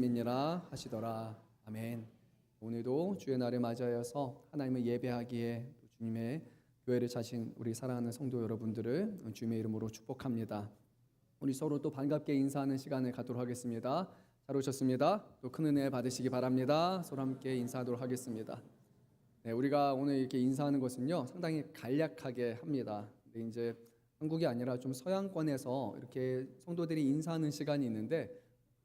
믿니라 하시더라. 아멘. 오늘도 주의 날을 맞이하여서 하나님을 예배하기에 또 주님의 교회를 찾으신 우리 사랑하는 성도 여러분들을 주님의 이름으로 축복합니다. 우리 서로 또 반갑게 인사하는 시간을 갖도록 하겠습니다. 잘 오셨습니다. 또 큰 은혜 받으시기 바랍니다. 서로 함께 인사하도록 하겠습니다. 네, 우리가 오늘 이렇게 인사하는 것은요 상당히 간략하게 합니다. 근데 이제 한국이 아니라 좀 서양권에서 이렇게 성도들이 인사하는 시간이 있는데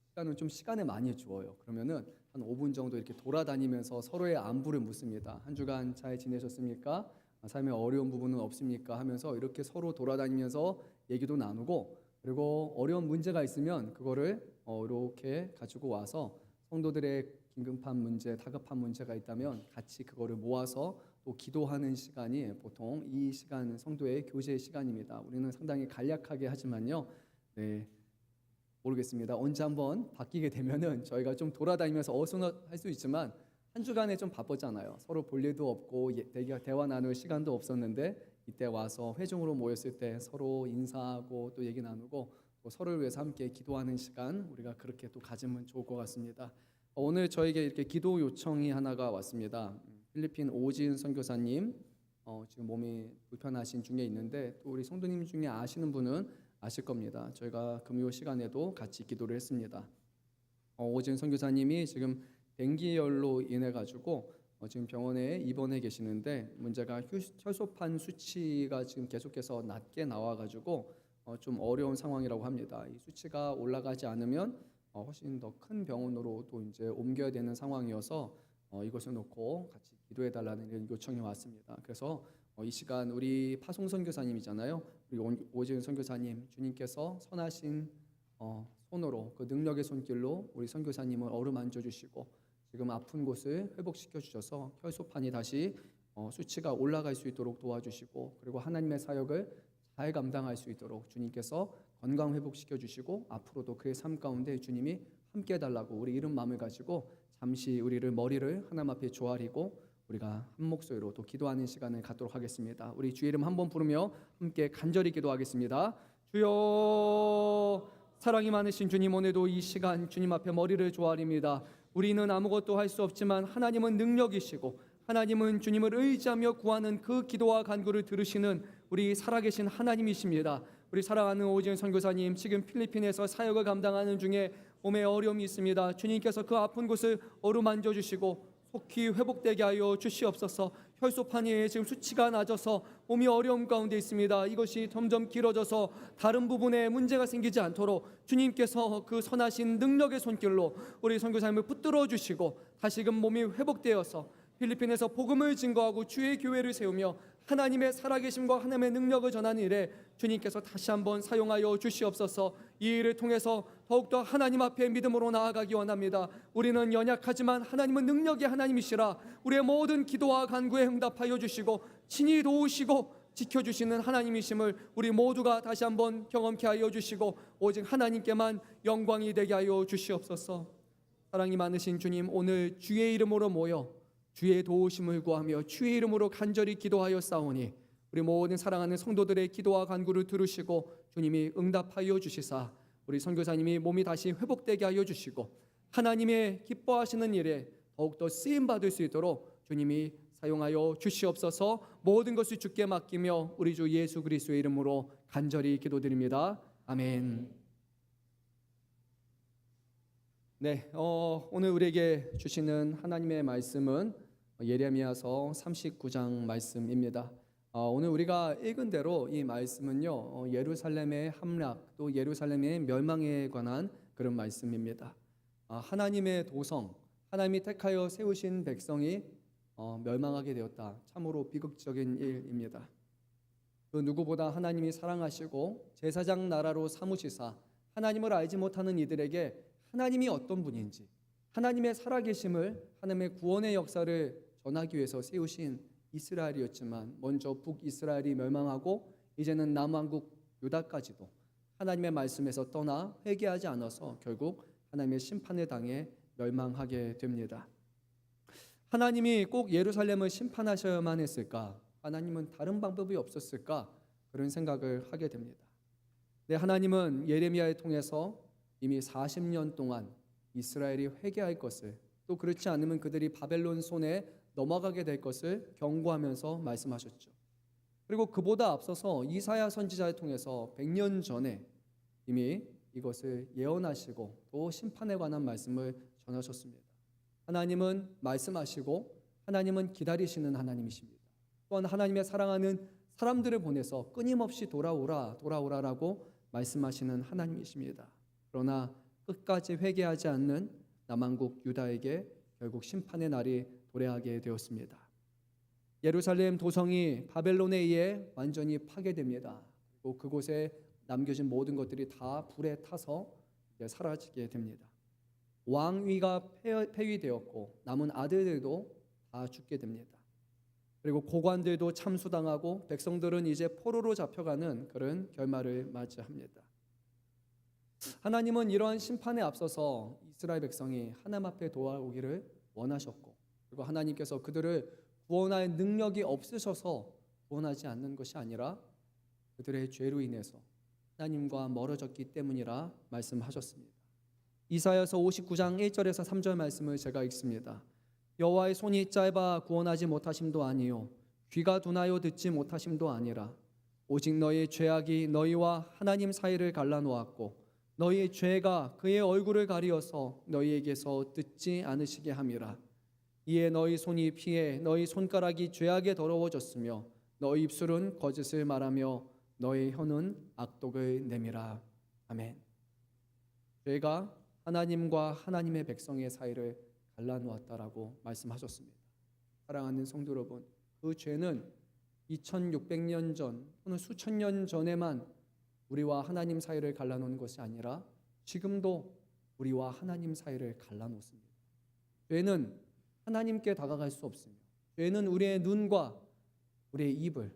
시간은 좀 시간을 많이 주어요. 그러면은 한 5분 정도 이렇게 돌아다니면서 서로의 안부를 묻습니다. 한 주간 잘 지내셨습니까? 삶의 어려운 부분은 없습니까? 하면서 이렇게 서로 돌아다니면서 얘기도 나누고, 그리고 어려운 문제가 있으면 그거를 이렇게 가지고 와서 성도들의 긴급한 문제, 다급한 문제가 있다면 같이 그거를 모아서 또 기도하는 시간이 보통 이 시간 성도의 교제 시간입니다. 우리는 상당히 간략하게 하지만요. 네. 모르겠습니다. 언제 한번 바뀌게 되면은 저희가 좀 돌아다니면서 어수선할 수 있지만 한 주간에 좀 바빴잖아요. 서로 볼 일도 없고 대화 나눌 시간도 없었는데 이때 와서 회중으로 모였을 때 서로 인사하고 또 얘기 나누고 또 서로를 위해서 함께 기도하는 시간 우리가 그렇게 또 가지면 좋을 것 같습니다. 오늘 저에게 이렇게 기도 요청이 하나가 왔습니다. 필리핀 오지은 선교사님 지금 몸이 불편하신 중에 있는데 또 우리 성도님 중에 아시는 분은 아실 겁니다. 저희가 금요 시간에도 같이 기도를 했습니다. 오지은 선교사님이 지금 댕기열로 인해 가지고 지금 병원에 입원해 계시는데 문제가 혈소판 수치가 지금 계속해서 낮게 나와 가지고 좀 어려운 상황이라고 합니다. 이 수치가 올라가지 않으면 훨씬 더 큰 병원으로 또 이제 옮겨야 되는 상황이어서 이것을 놓고 같이 기도해 달라는 이런 요청이 왔습니다. 그래서 이 시간 우리 파송 선교사님이잖아요. 우리 오지은 선교사님, 주님께서 선하신 손으로 그 능력의 손길로 우리 선교사님을 어루만져 주시고 지금 아픈 곳을 회복시켜 주셔서 혈소판이 다시 수치가 올라갈 수 있도록 도와주시고, 그리고 하나님의 사역을 잘 감당할 수 있도록 주님께서 건강 회복시켜 주시고 앞으로도 그의 삶 가운데 주님이 함께 해달라고 우리 이런 마음을 가지고 잠시 우리를 머리를 하나님 앞에 조아리고 우리가 한 목소리로 또 기도하는 시간을 갖도록 하겠습니다. 우리 주의 이름 한번 부르며 함께 간절히 기도하겠습니다. 주여, 사랑이 많으신 주님, 오늘도 이 시간 주님 앞에 머리를 조아립니다. 우리는 아무것도 할 수 없지만 하나님은 능력이시고 하나님은 주님을 의지하며 구하는 그 기도와 간구를 들으시는 우리 살아계신 하나님이십니다. 우리 사랑하는 오지은 선교사님, 지금 필리핀에서 사역을 감당하는 중에 몸에 어려움이 있습니다. 주님께서 그 아픈 곳을 어루만져 주시고 속히 회복되게 하여 주시옵소서. 혈소판이 지금 수치가 낮아서 몸이 어려움 가운데 있습니다. 이것이 점점 길어져서 다른 부분에 문제가 생기지 않도록 주님께서 그 선하신 능력의 손길로 우리 선교사님을 붙들어 주시고 다시금 몸이 회복되어서 필리핀에서 복음을 증거하고 주의 교회를 세우며 하나님의 살아계심과 하나님의 능력을 전하는 일에 주님께서 다시 한번 사용하여 주시옵소서. 이 일을 통해서 더욱더 하나님 앞에 믿음으로 나아가기 원합니다. 우리는 연약하지만 하나님은 능력의 하나님이시라 우리의 모든 기도와 간구에 응답하여 주시고 친히 도우시고 지켜주시는 하나님이심을 우리 모두가 다시 한번 경험케 하여 주시고 오직 하나님께만 영광이 되게 하여 주시옵소서. 사랑이 많으신 주님, 오늘 주의 이름으로 모여 주의 도우심을 구하며 주의 이름으로 간절히 기도하여 싸우니 우리 모든 사랑하는 성도들의 기도와 간구를 들으시고 주님이 응답하여 주시사 우리 선교사님이 몸이 다시 회복되게 하여 주시고 하나님의 기뻐하시는 일에 더욱더 쓰임받을 수 있도록 주님이 사용하여 주시옵소서. 모든 것을 주께 맡기며 우리 주 예수 그리스도의 이름으로 간절히 기도드립니다. 아멘. 네, 오늘 우리에게 주시는 하나님의 말씀은 예레미야서 39장 말씀입니다. 오늘 우리가 읽은 대로 이 말씀은요 예루살렘의 함락 또 예루살렘의 멸망에 관한 그런 말씀입니다. 하나님의 도성, 하나님이 택하여 세우신 백성이 멸망하게 되었다. 참으로 비극적인 일입니다. 그 누구보다 하나님이 사랑하시고 제사장 나라로 삼으시사 하나님을 알지 못하는 이들에게 하나님이 어떤 분인지, 하나님의 살아계심을, 하나님의 구원의 역사를 전하기 위해서 세우신 이스라엘이었지만 먼저 북이스라엘이 멸망하고 이제는 남왕국 유다까지도 하나님의 말씀에서 떠나 회개하지 않아서 결국 하나님의 심판에 당해 멸망하게 됩니다. 하나님이 꼭 예루살렘을 심판하셔야만 했을까? 하나님은 다른 방법이 없었을까? 그런 생각을 하게 됩니다. 네, 하나님은 예레미야를 통해서 이미 40년 동안 이스라엘이 회개할 것을, 또 그렇지 않으면 그들이 바벨론 손에 넘어가게 될 것을 경고하면서 말씀하셨죠. 그리고 그보다 앞서서 이사야 선지자를 통해서 100년 전에 이미 이것을 예언하시고 또 심판에 관한 말씀을 전하셨습니다. 하나님은 말씀하시고 하나님은 기다리시는 하나님이십니다. 또한 하나님의 사랑하는 사람들을 보내서 끊임없이 돌아오라라고 말씀하시는 하나님이십니다. 그러나 끝까지 회개하지 않는 남한국 유다에게 결국 심판의 날이 도래하게 되었습니다. 예루살렘 도성이 바벨론에 의해 완전히 파괴됩니다. 그리고 그곳에 남겨진 모든 것들이 다 불에 타서 사라지게 됩니다. 왕위가 폐위되었고 남은 아들들도 다 죽게 됩니다. 그리고 고관들도 참수당하고 백성들은 이제 포로로 잡혀가는 그런 결말을 맞이합니다. 하나님은 이러한 심판에 앞서서 이스라엘 백성이 하나님 앞에 돌아오기를 원하셨고, 그리고 하나님께서 그들을 구원할 능력이 없으셔서 구원하지 않는 것이 아니라 그들의 죄로 인해서 하나님과 멀어졌기 때문이라 말씀하셨습니다. 이사야서 59장 1절에서 3절 말씀을 제가 읽습니다. 여호와의 손이 짧아 구원하지 못하심도 아니요 귀가 둔하여 듣지 못하심도 아니라 오직 너희 죄악이 너희와 하나님 사이를 갈라놓았고 너희의 죄가 그의 얼굴을 가리어서 너희에게서 듣지 않으시게 함이라. 이에 너희 손이 피해 너희 손가락이 죄악에 더러워졌으며 너희 입술은 거짓을 말하며 너희 혀는 악독을 내밀어. 아멘. 죄가 하나님과 하나님의 백성의 사이를 갈라놓았다라고 말씀하셨습니다. 사랑하는 성도 여러분, 그 죄는 2600년 전 또는 수천 년 전에만 우리와 하나님 사이를 갈라놓은 것이 아니라 지금도 우리와 하나님 사이를 갈라놓습니다. 죄는 하나님께 다가갈 수 없으며 죄는 우리의 눈과 우리의 입을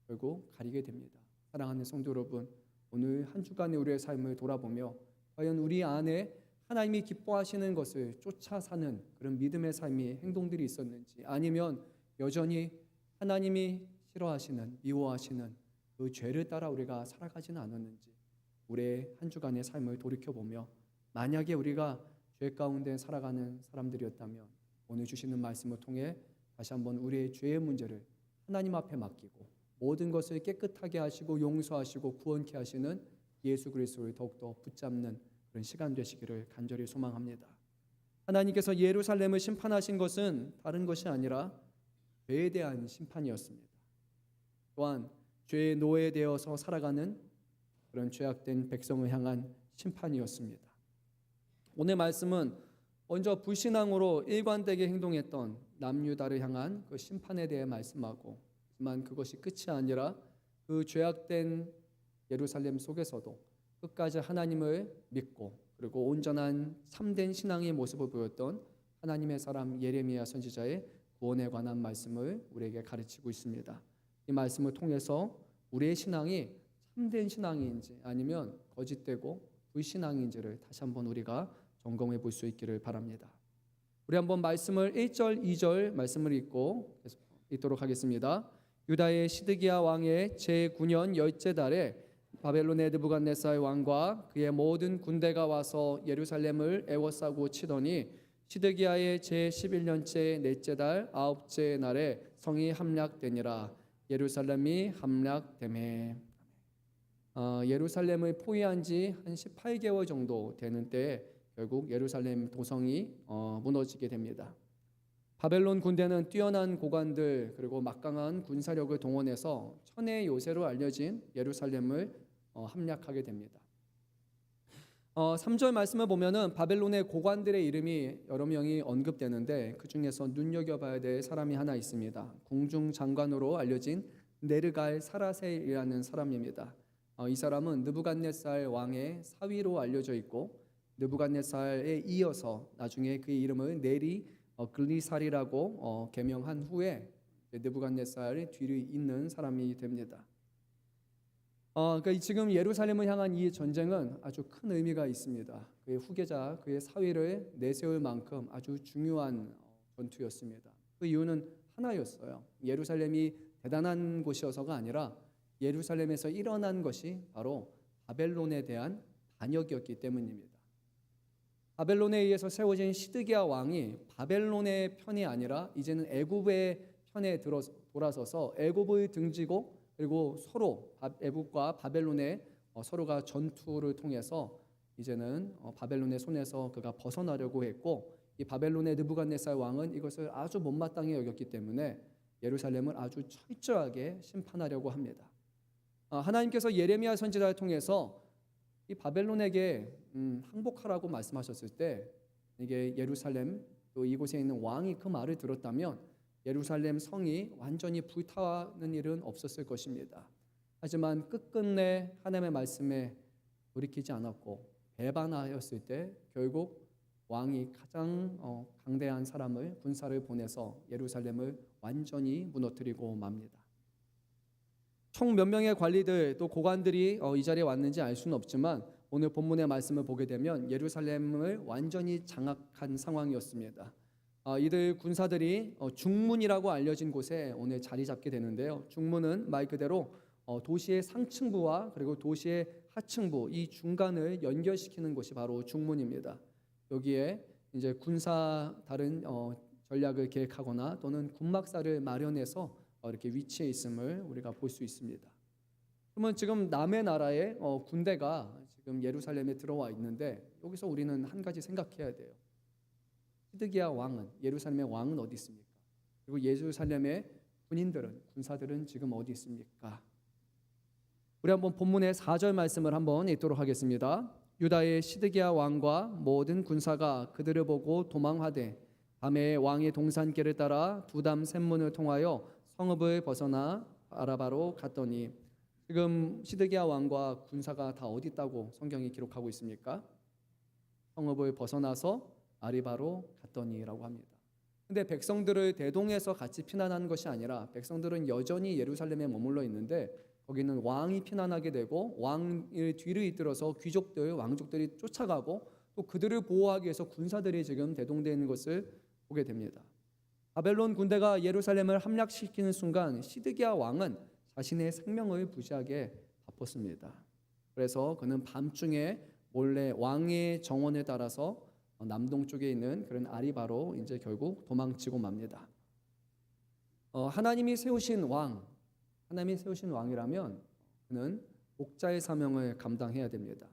결국 가리게 됩니다. 사랑하는 성도 여러분, 오늘 한 주간의 우리의 삶을 돌아보며 과연 우리 안에 하나님이 기뻐하시는 것을 쫓아 사는 그런 믿음의 삶이 행동들이 있었는지, 아니면 여전히 하나님이 싫어하시는, 미워하시는 그 죄를 따라 우리가 살아가지는 않았는지 우리의 한 주간의 삶을 돌이켜보며, 만약에 우리가 죄 가운데 살아가는 사람들이었다면 오늘 주시는 말씀을 통해 다시 한번 우리의 죄의 문제를 하나님 앞에 맡기고 모든 것을 깨끗하게 하시고 용서하시고 구원케 하시는 예수 그리스도를 더욱더 붙잡는 그런 시간 되시기를 간절히 소망합니다. 하나님께서 예루살렘을 심판하신 것은 다른 것이 아니라 죄에 대한 심판이었습니다. 또한 죄의 노예되어서 살아가는 그런 죄악된 백성을 향한 심판이었습니다. 오늘 말씀은 먼저 불신앙으로 일관되게 행동했던 남유다를 향한 그 심판에 대해 말씀하고, 하지만 그것이 끝이 아니라 그 죄악된 예루살렘 속에서도 끝까지 하나님을 믿고 그리고 온전한 참된 신앙의 모습을 보였던 하나님의 사람 예레미야 선지자의 구원에 관한 말씀을 우리에게 가르치고 있습니다. 이 말씀을 통해서 우리의 신앙이 참된 신앙인지 아니면 거짓되고 불신앙인지를 다시 한번 우리가 점검해 볼 수 있기를 바랍니다. 우리 한번 말씀을 1절, 2절 말씀을 읽도록 하겠습니다. 유다의 시드기야 왕의 제9년 열째 달에 바벨론의 느부갓네살 왕과 그의 모든 군대가 와서 예루살렘을 애워싸고 치더니 시드기야의 제11년째 넷째 달 아홉째 날에 성이 함락되니라. 예루살렘이 함락되매. 예루살렘을 포위한 지 한 18개월 정도 되는 때에 결국 예루살렘 도성이 무너지게 됩니다. 바벨론 군대는 뛰어난 고관들 그리고 막강한 군사력을 동원해서 천의 요새로 알려진 예루살렘을 함락하게 됩니다. 3절 말씀을 보면은 바벨론의 고관들의 이름이 여러 명이 언급되는데 그 중에서 눈여겨봐야 될 사람이 하나 있습니다. 궁중 장관으로 알려진 네르갈 사라셀이라는 사람입니다. 이 사람은 느부갓네살 왕의 사위로 알려져 있고 느부갓네살에 이어서 나중에 그의 이름을 네리 글리살이라고 개명한 후에 느부갓네살의 뒤를 잇는 사람이 됩니다. 그러니까 지금 예루살렘을 향한 이 전쟁은 아주 큰 의미가 있습니다. 그의 후계자, 그의 사위를 내세울 만큼 아주 중요한 전투였습니다. 그 이유는 하나였어요. 예루살렘이 대단한 곳이어서가 아니라 예루살렘에서 일어난 것이 바로 바벨론에 대한 반역이었기 때문입니다. 바벨론에 의해서 세워진 시드기야 왕이 바벨론의 편이 아니라 이제는 애굽의 편에 돌아서서 애굽을 등지고 그리고 서로 애굽과 바벨론의 서로가 전투를 통해서 이제는 바벨론의 손에서 그가 벗어나려고 했고, 이 바벨론의 느부갓네살 왕은 이것을 아주 못마땅히 여겼기 때문에 예루살렘을 아주 철저하게 심판하려고 합니다. 하나님께서 예레미야 선지자를 통해서 이 바벨론에게 항복하라고 말씀하셨을 때 이게 예루살렘 또 이곳에 있는 왕이 그 말을 들었다면 예루살렘 성이 완전히 불타는 일은 없었을 것입니다. 하지만 끝끝내 하나님의 말씀에 돌이키지 않았고 배반하였을 때 결국 왕이 가장 강대한 사람을 군사를 보내서 예루살렘을 완전히 무너뜨리고 맙니다. 총 몇 명의 관리들 또 고관들이 이 자리에 왔는지 알 수는 없지만 오늘 본문의 말씀을 보게 되면 예루살렘을 완전히 장악한 상황이었습니다. 이들 군사들이 중문이라고 알려진 곳에 오늘 자리 잡게 되는데요. 중문은 말 그대로 도시의 상층부와 그리고 도시의 하층부 이 중간을 연결시키는 곳이 바로 중문입니다. 여기에 이제 군사 다른 전략을 계획하거나 또는 군막사를 마련해서 이렇게 위치해 있음을 우리가 볼 수 있습니다. 그러면 지금 남의 나라의 군대가 지금 예루살렘에 들어와 있는데 여기서 우리는 한 가지 생각해야 돼요. 시드기야 왕은 예루살렘의 왕은 어디 있습니까? 그리고 예루살렘의 군인들은 군사들은 지금 어디 있습니까? 우리 한번 본문의 4절 말씀을 한번 읽도록 하겠습니다. 유다의 시드기야 왕과 모든 군사가 그들을 보고 도망하되 밤에 왕의 동산길을 따라 두담 샘문을 통하여 성읍을 벗어나 아라바로 갔더니, 지금 시드기야 왕과 군사가 다 어디 있다고 성경이 기록하고 있습니까? 성읍을 벗어나서 아리바로 갔더니라고 합니다. 근데 백성들을 대동해서 같이 피난하는 것이 아니라 백성들은 여전히 예루살렘에 머물러 있는데 거기는 왕이 피난하게 되고 왕의 뒤를 이끌어서 귀족들, 왕족들이 쫓아가고 또 그들을 보호하기 위해서 군사들이 지금 대동되어 있는 것을 보게 됩니다. 바벨론 군대가 예루살렘을 함락시키는 순간 시드기야 왕은 자신의 생명을 부지하게 바빴습니다. 그래서 그는 밤중에 몰래 왕의 정원에 따라서 남동쪽에 있는 그런 아리바로 이제 결국 도망치고 맙니다. 하나님이 세우신 왕이라면 그는 목자의 사명을 감당해야 됩니다.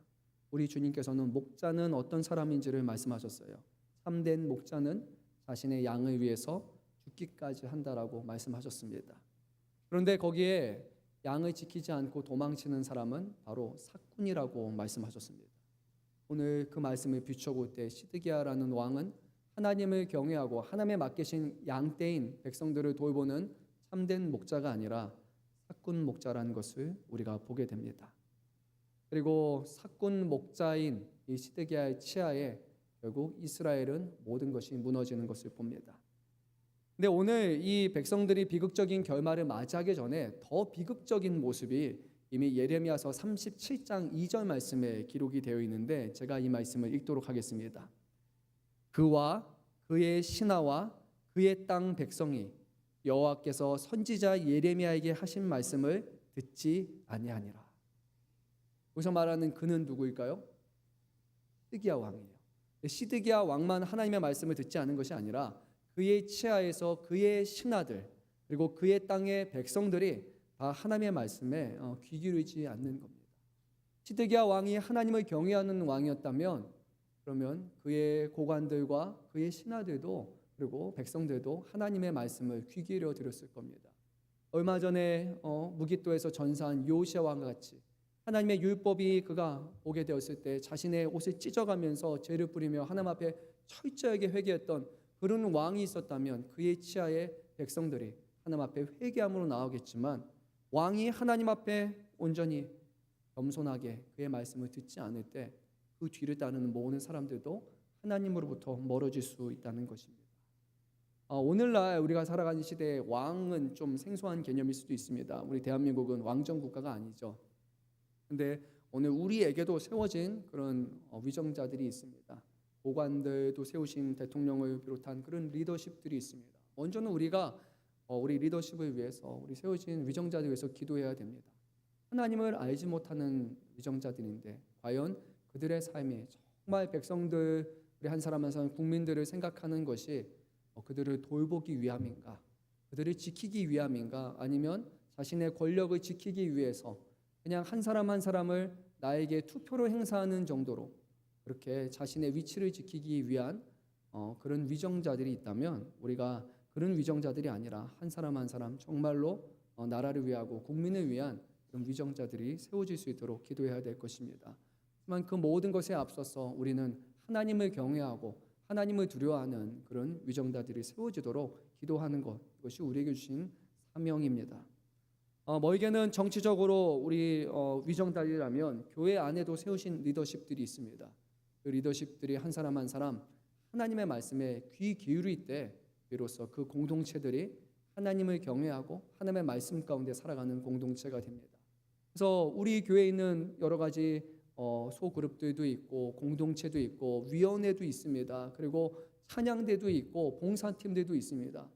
우리 주님께서는 목자는 어떤 사람인지를 말씀하셨어요. 참된 목자는 자신의 양을 위해서 죽기까지 한다라고 말씀하셨습니다. 그런데 거기에 양을 지키지 않고 도망치는 사람은 바로 사꾼이라고 말씀하셨습니다. 오늘 그 말씀을 비춰볼 때 시드기야라는 왕은 하나님을 경외하고 하나님의 맡기신 양떼인 백성들을 돌보는 참된 목자가 아니라 사꾼 목자라는 것을 우리가 보게 됩니다. 그리고 사꾼 목자인 이 시드기야의 치하에 결국 이스라엘은 모든 것이 무너지는 것을 봅니다. 근데 오늘 이 백성들이 비극적인 결말을 맞이하기 전에 더 비극적인 모습이 이미 예레미야서 37장 2절 말씀에 기록이 되어 있는데 제가 이 말씀을 읽도록 하겠습니다. 그와 그의 신하와 그의 땅 백성이 여호와께서 선지자 예레미야에게 하신 말씀을 듣지 아니하니라. 여기서 말하는 그는 누구일까요? 시드기야 왕이에요. 시드기야 왕만 하나님의 말씀을 듣지 않은 것이 아니라 그의 치하에서 그의 신하들 그리고 그의 땅의 백성들이 다 하나님의 말씀에 귀 기울이지 않는 겁니다. 시드기야 왕이 하나님을 경외하는 왕이었다면 그러면 그의 고관들과 그의 신하들도 그리고 백성들도 하나님의 말씀을 귀 기울여 들었을 겁니다. 얼마 전에 무깃도에서 전사한 요시야 왕과 같이 하나님의 율법이 그가 오게 되었을 때 자신의 옷을 찢어가면서 죄를 뿌리며 하나님 앞에 철저하게 회개했던 그런 왕이 있었다면 그의 치하의 백성들이 하나님 앞에 회개함으로 나오겠지만 왕이 하나님 앞에 온전히 겸손하게 그의 말씀을 듣지 않을 때 그 뒤를 따르는 모든 사람들도 하나님으로부터 멀어질 수 있다는 것입니다. 오늘날 우리가 살아가는 시대에 왕은 좀 생소한 개념일 수도 있습니다. 우리 대한민국은 왕정 국가가 아니죠. 근데 오늘 우리에게도 세워진 그런 위정자들이 있습니다. 고관들도 세우신 대통령을 비롯한 그런 리더십들이 있습니다. 먼저는 우리가 우리 리더십을 위해서 우리 세워진 위정자들 위해서 기도해야 됩니다. 하나님을 알지 못하는 위정자들인데 과연 그들의 삶이 정말 백성들을 우리 한 사람 한 사람 국민들을 생각하는 것이 그들을 돌보기 위함인가, 그들을 지키기 위함인가, 아니면 자신의 권력을 지키기 위해서 그냥 한 사람 한 사람을 나에게 투표로 행사하는 정도로 그렇게 자신의 위치를 지키기 위한 그런 위정자들이 있다면, 우리가 그런 위정자들이 아니라 한 사람 한 사람 정말로 나라를 위하고 국민을 위한 그런 위정자들이 세워질 수 있도록 기도해야 될 것입니다. 하지만 그 모든 것에 앞서서 우리는 하나님을 경외하고 하나님을 두려워하는 그런 위정자들이 세워지도록 기도하는 것, 이것이 우리에게 주신 사명입니다. 뭐에게는 정치적으로 우리 위정자들이라면 교회 안에도 세우신 리더십들이 있습니다. 그 리더십들이 한 사람 한 사람 하나님의 말씀에 귀 기울일 때 비로소 그 공동체들이 하나님을 경외하고 하나님의 말씀 가운데 살아가는 공동체가 됩니다. 그래서 우리 교회에 있는 여러 가지 소그룹들도 있고 공동체도 있고 위원회도 있습니다. 그리고 찬양대도 있고 봉사팀들도 있습니다.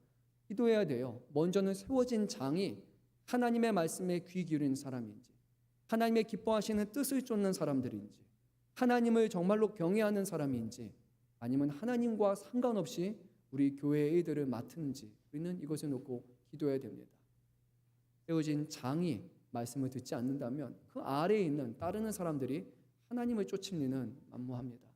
기도해야 돼요. 먼저는 세워진 장이 하나님의 말씀에 귀 기울이는 사람인지, 하나님의 기뻐하시는 뜻을 쫓는 사람들인지, 하나님을 정말로 경외하는 사람인지, 아니면 하나님과 상관없이 우리 교회의 일들을 맡는지, 우리는 이것을 놓고 기도해야 됩니다. 세워진 장이 말씀을 듣지 않는다면 그 아래에 있는 따르는 사람들이 하나님을 쫓을 리는 만무합니다.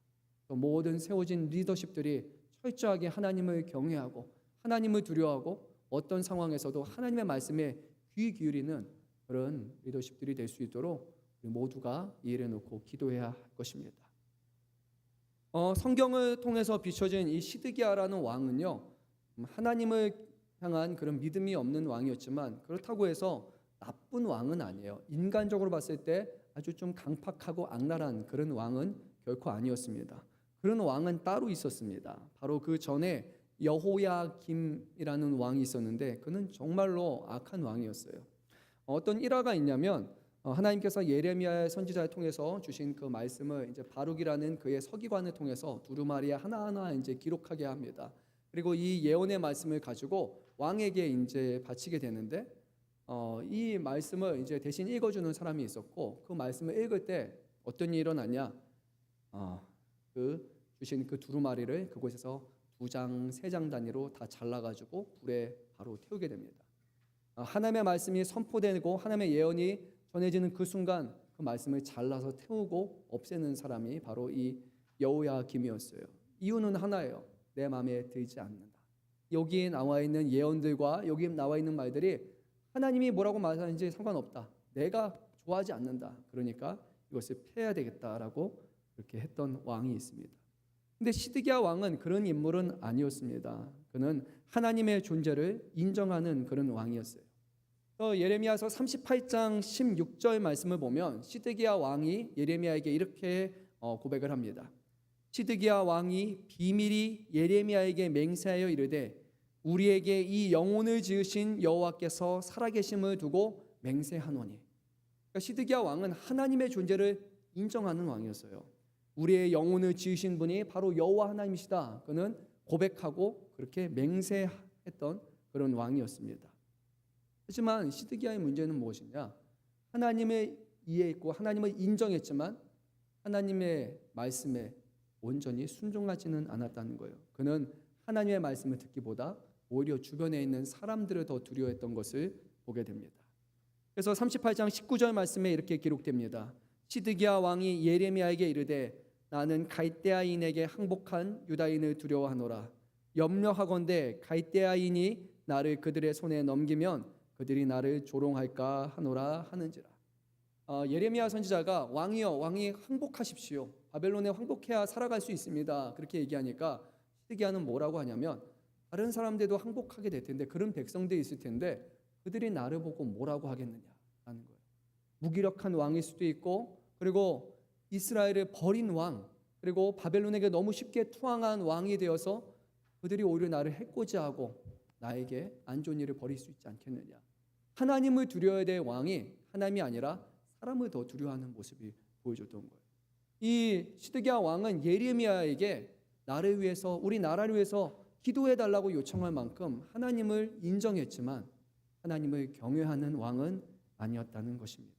모든 세워진 리더십들이 철저하게 하나님을 경외하고 하나님을 두려워하고 어떤 상황에서도 하나님의 말씀에 귀 기울이는 그런 리더십들이 될 수 있도록 우리 모두가 이 일에 놓고 기도해야 할 것입니다. 성경을 통해서 비춰진 이 시드기야라는 왕은요, 하나님을 향한 그런 믿음이 없는 왕이었지만 그렇다고 해서 나쁜 왕은 아니에요. 인간적으로 봤을 때 아주 좀 강팍하고 악랄한 그런 왕은 결코 아니었습니다. 그런 왕은 따로 있었습니다. 바로 그 전에 여호야김이라는 왕이 있었는데 그는 정말로 악한 왕이었어요. 어떤 일화가 있냐면 하나님께서 예레미야 선지자를 통해서 주신 그 말씀을 이제 바룩이라는 그의 서기관을 통해서 두루마리에 하나하나 이제 기록하게 합니다. 그리고 이 예언의 말씀을 가지고 왕에게 이제 바치게 되는데 이 말씀을 이제 대신 읽어주는 사람이 있었고 그 말씀을 읽을 때 어떤 일이 일어났냐? 그 주신 그 두루마리를 그곳에서 2장, 3장 단위로 다 잘라가지고 불에 바로 태우게 됩니다. 하나님의 말씀이 선포되고 하나님의 예언이 전해지는 그 순간 그 말씀을 잘라서 태우고 없애는 사람이 바로 이 여호야김이었어요. 이유는 하나예요. 내 마음에 들지 않는다. 여기에 나와 있는 예언들과 여기에 나와 있는 말들이 하나님이 뭐라고 말하는지 상관없다. 내가 좋아하지 않는다. 그러니까 이것을 피해야 되겠다라고 그렇게 했던 왕이 있습니다. 근데 시드기야 왕은 그런 인물은 아니었습니다. 그는 하나님의 존재를 인정하는 그런 왕이었어요. 예레미야서 38장 16절 말씀을 보면 시드기야 왕이 예레미야에게 이렇게 고백을 합니다. 시드기야 왕이 비밀히 예레미야에게 맹세하여 이르되 우리에게 이 영혼을 지으신 여호와께서 살아계심을 두고 맹세하노니. 그러니까 시드기야 왕은 하나님의 존재를 인정하는 왕이었어요. 우리의 영혼을 지으신 분이 바로 여호와 하나님이시다. 그는 고백하고 그렇게 맹세했던 그런 왕이었습니다. 하지만 시드기야의 문제는 무엇이냐? 하나님을 이해했고 하나님을 인정했지만 하나님의 말씀에 온전히 순종하지는 않았다는 거예요. 그는 하나님의 말씀을 듣기보다 오히려 주변에 있는 사람들을 더 두려워했던 것을 보게 됩니다. 그래서 38장 19절 말씀에 이렇게 기록됩니다. 시드기야 왕이 예레미야에게 이르되 나는 갈대아인에게 항복한 유다인을 두려워하노라. 염려하건대 갈대아인이 나를 그들의 손에 넘기면 그들이 나를 조롱할까 하노라 하는지라. 예레미야 선지자가 왕이여 왕이 항복하십시오. 바벨론에 항복해야 살아갈 수 있습니다. 그렇게 얘기하니까 시드기야는 뭐라고 하냐면 다른 사람들도 항복하게 될 텐데 그런 백성들이 있을 텐데 그들이 나를 보고 뭐라고 하겠느냐라는 거예요. 무기력한 왕일 수도 있고 그리고 이스라엘을 버린 왕 그리고 바벨론에게 너무 쉽게 투항한 왕이 되어서 그들이 오히려 나를 해코지하고 나에게 안 좋은 일을 벌일 수 있지 않겠느냐. 하나님을 두려워야 될 왕이 하나님이 아니라 사람을 더 두려워하는 모습이 보여줬던 거예요. 이 시드기야 왕은 예레미야에게 나를 위해서 우리 나라를 위해서 기도해달라고 요청할 만큼 하나님을 인정했지만 하나님을 경외하는 왕은 아니었다는 것입니다.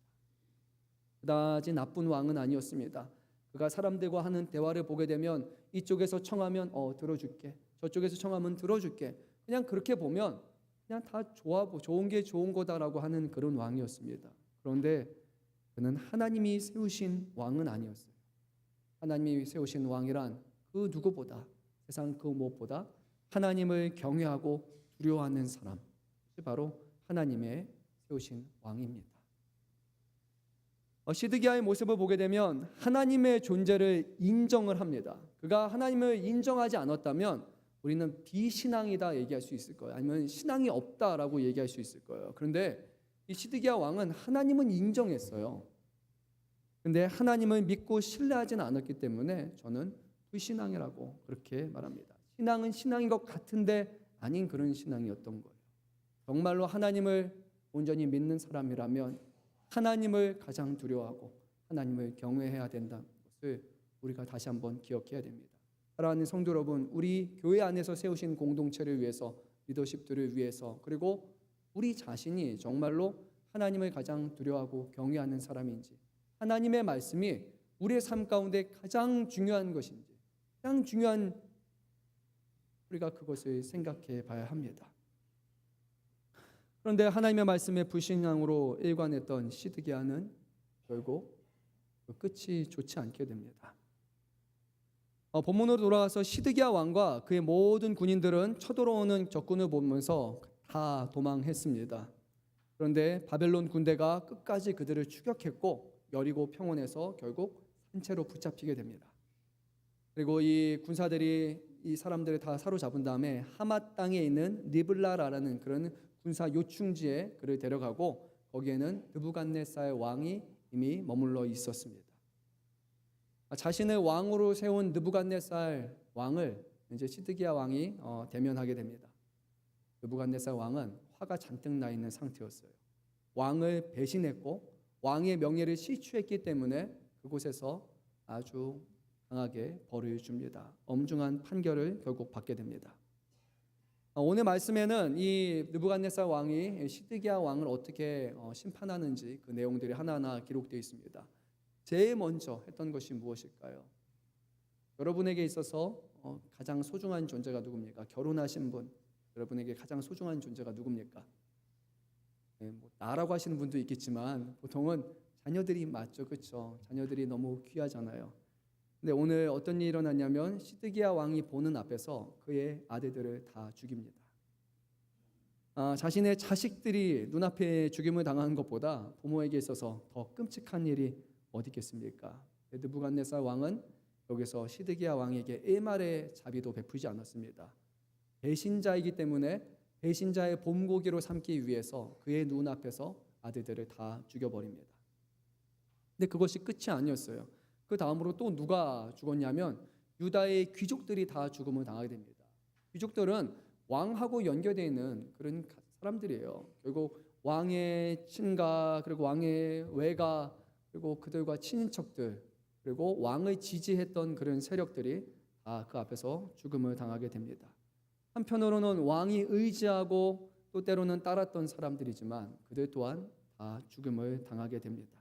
그다지 나쁜 왕은 아니었습니다. 그가 사람들과 하는 대화를 보게 되면 이쪽에서 청하면 들어줄게, 저쪽에서 청하면 들어줄게, 그냥 그렇게 보면 그냥 다 좋은 게 좋은 거다라고 하는 그런 왕이었습니다. 그런데 그는 하나님이 세우신 왕은 아니었어요. 하나님이 세우신 왕이란 그 누구보다, 세상 그 무엇보다 하나님을 경외하고 두려워하는 사람, 바로 하나님의 세우신 왕입니다. 시드기야의 모습을 보게 되면 하나님의 존재를 인정을 합니다. 그가 하나님을 인정하지 않았다면 우리는 비신앙이다 얘기할 수 있을 거예요. 아니면 신앙이 없다라고 얘기할 수 있을 거예요. 그런데 이 시드기야 왕은 하나님은 인정했어요. 그런데 하나님을 믿고 신뢰하지는 않았기 때문에 저는 불신앙이라고 그렇게 말합니다. 신앙은 신앙인 것 같은데 아닌 그런 신앙이었던 거예요. 정말로 하나님을 온전히 믿는 사람이라면 하나님을 가장 두려워하고 하나님을 경외해야 된다는 것을 우리가 다시 한번 기억해야 됩니다. 사랑하는 성도 여러분, 우리 교회 안에서 세우신 공동체를 위해서, 리더십들을 위해서, 그리고 우리 자신이 정말로 하나님을 가장 두려워하고 경외하는 사람인지, 하나님의 말씀이 우리의 삶 가운데 가장 중요한 것인지, 가장 중요한, 우리가 그것을 생각해 봐야 합니다. 그런데 하나님의 말씀에 불신앙으로 일관했던 시드기야는 결국 끝이 좋지 않게 됩니다. 본문으로 돌아가서 시드기야 왕과 그의 모든 군인들은 쳐들어오는 적군을 보면서 다 도망했습니다. 그런데 바벨론 군대가 끝까지 그들을 추격했고 여리고 평원에서 결국 산채로 붙잡히게 됩니다. 그리고 이 군사들이 이 사람들을 다 사로잡은 다음에 하맛 땅에 있는 리블라라는 그런 군사 요충지에 그를 데려가고 거기에는 느부갓네살 왕이 이미 머물러 있었습니다. 자신을 왕으로 세운 느부갓네살 왕을 이제 시드기야 왕이 대면하게 됩니다. 느부갓네살 왕은 화가 잔뜩 나 있는 상태였어요. 왕을 배신했고 왕의 명예를 시추했기 때문에 그곳에서 아주 강하게 벌을 줍니다. 엄중한 판결을 결국 받게 됩니다. 오늘 말씀에는 이 느부갓네살 왕이 시드기야 왕을 어떻게 심판하는지 그 내용들이 하나하나 기록되어 있습니다. 제일 먼저 했던 것이 무엇일까요? 여러분에게 있어서 가장 소중한 존재가 누굽니까? 결혼하신 분, 여러분에게 가장 소중한 존재가 누굽니까? 나라고 하시는 분도 있겠지만 보통은 자녀들이 맞죠, 그렇죠? 자녀들이 너무 귀하잖아요. 근데 오늘 어떤 일이 일어났냐면 시드기야 왕이 보는 앞에서 그의 아들들을 다 죽입니다. 자신의 자식들이 눈앞에 죽임을 당하는 것보다 부모에게 있어서 더 끔찍한 일이 어디 있겠습니까? 느부갓네살 왕은 여기서 시드기야 왕에게 일말의 자비도 베푸지 않았습니다. 배신자이기 때문에 배신자의 본보기로 삼기 위해서 그의 눈앞에서 아들들을 다 죽여버립니다. 근데 그것이 끝이 아니었어요. 그 다음으로 또 누가 죽었냐면 유다의 귀족들이 다 죽음을 당하게 됩니다. 귀족들은 왕하고 연결되어 있는 그런 사람들이에요. 결국 왕의 친가, 그리고 왕의 외가, 그리고 그들과 친인척들, 그리고 왕을 지지했던 그런 세력들이 다 그 앞에서 죽음을 당하게 됩니다. 한편으로는 왕이 의지하고 또 때로는 따랐던 사람들이지만 그들 또한 다 죽음을 당하게 됩니다.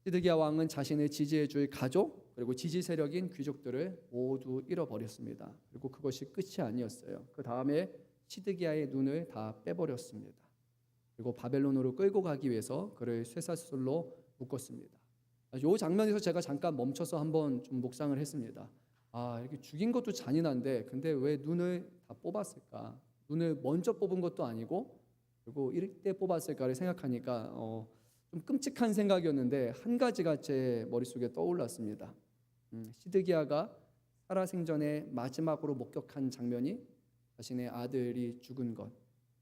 시드기야 왕은 자신을 지지해 줄 가족 그리고 지지 세력인 귀족들을 모두 잃어버렸습니다. 그리고 그것이 끝이 아니었어요. 그 다음에 시드기야의 눈을 다 빼버렸습니다. 그리고 바벨론으로 끌고 가기 위해서 그를 쇠사슬로 묶었습니다. 이 장면에서 제가 잠깐 멈춰서 한번 좀 묵상을 했습니다. 이렇게 죽인 것도 잔인한데 근데 왜 눈을 다 뽑았을까? 눈을 먼저 뽑은 것도 아니고 그리고 이때 뽑았을까를 생각하니까 좀 끔찍한 생각이었는데 한 가지가 제 머릿속에 떠올랐습니다. 시드기야가 살아생전에 마지막으로 목격한 장면이 자신의 아들이 죽은 것,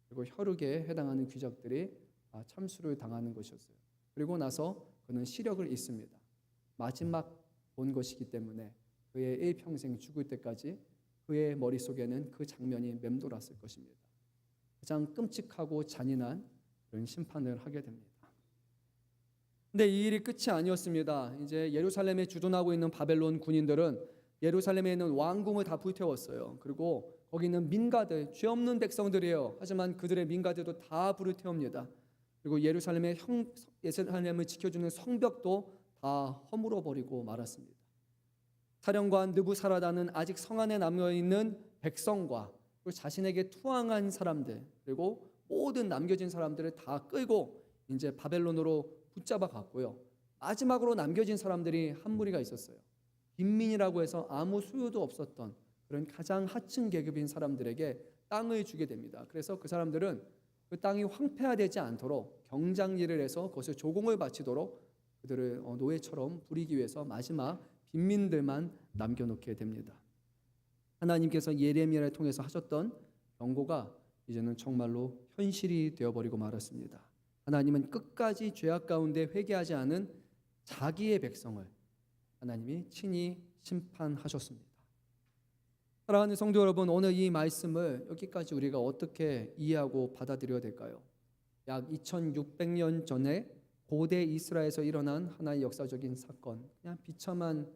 그리고 혈육에 해당하는 귀족들이 참수를 당하는 것이었어요. 그리고 나서 그는 시력을 잃습니다. 마지막 본 것이기 때문에 그의 일평생 죽을 때까지 그의 머릿속에는 그 장면이 맴돌았을 것입니다. 가장 끔찍하고 잔인한 그런 심판을 하게 됩니다. 근데 이 일이 끝이 아니었습니다. 이제 예루살렘에 주둔하고 있는 바벨론 군인들은 예루살렘에 있는 왕궁을 다 불태웠어요. 그리고 거기 있는 민가들, 죄 없는 백성들이에요. 하지만 그들의 민가들도 다 불을 태웁니다. 그리고 예루살렘을 지켜주는 성벽도 다 허물어 버리고 말았습니다. 사령관 느부사라다는 아직 성 안에 남아 있는 백성과 그리고 자신에게 투항한 사람들 그리고 모든 남겨진 사람들을 다 끌고 이제 바벨론으로 붙잡아 갔고요. 마지막으로 남겨진 사람들이 한 무리가 있었어요. 빈민이라고 해서 아무 수요도 없었던 그런 가장 하층 계급인 사람들에게 땅을 주게 됩니다. 그래서 그 사람들은 그 땅이 황폐화되지 않도록 경장일을 해서 그것을 조공을 바치도록 그들을 노예처럼 부리기 위해서 마지막 빈민들만 남겨놓게 됩니다. 하나님께서 예레미야를 통해서 하셨던 경고가 이제는 정말로 현실이 되어버리고 말았습니다. 하나님은 끝까지 죄악 가운데 회개하지 않은 자기의 백성을 하나님이 친히 심판하셨습니다. 사랑하는 성도 여러분, 오늘 이 말씀을 여기까지 우리가 어떻게 이해하고 받아들여야 될까요? 약 2600년 전에 고대 이스라엘에서 일어난 하나의 역사적인 사건, 그냥 비참한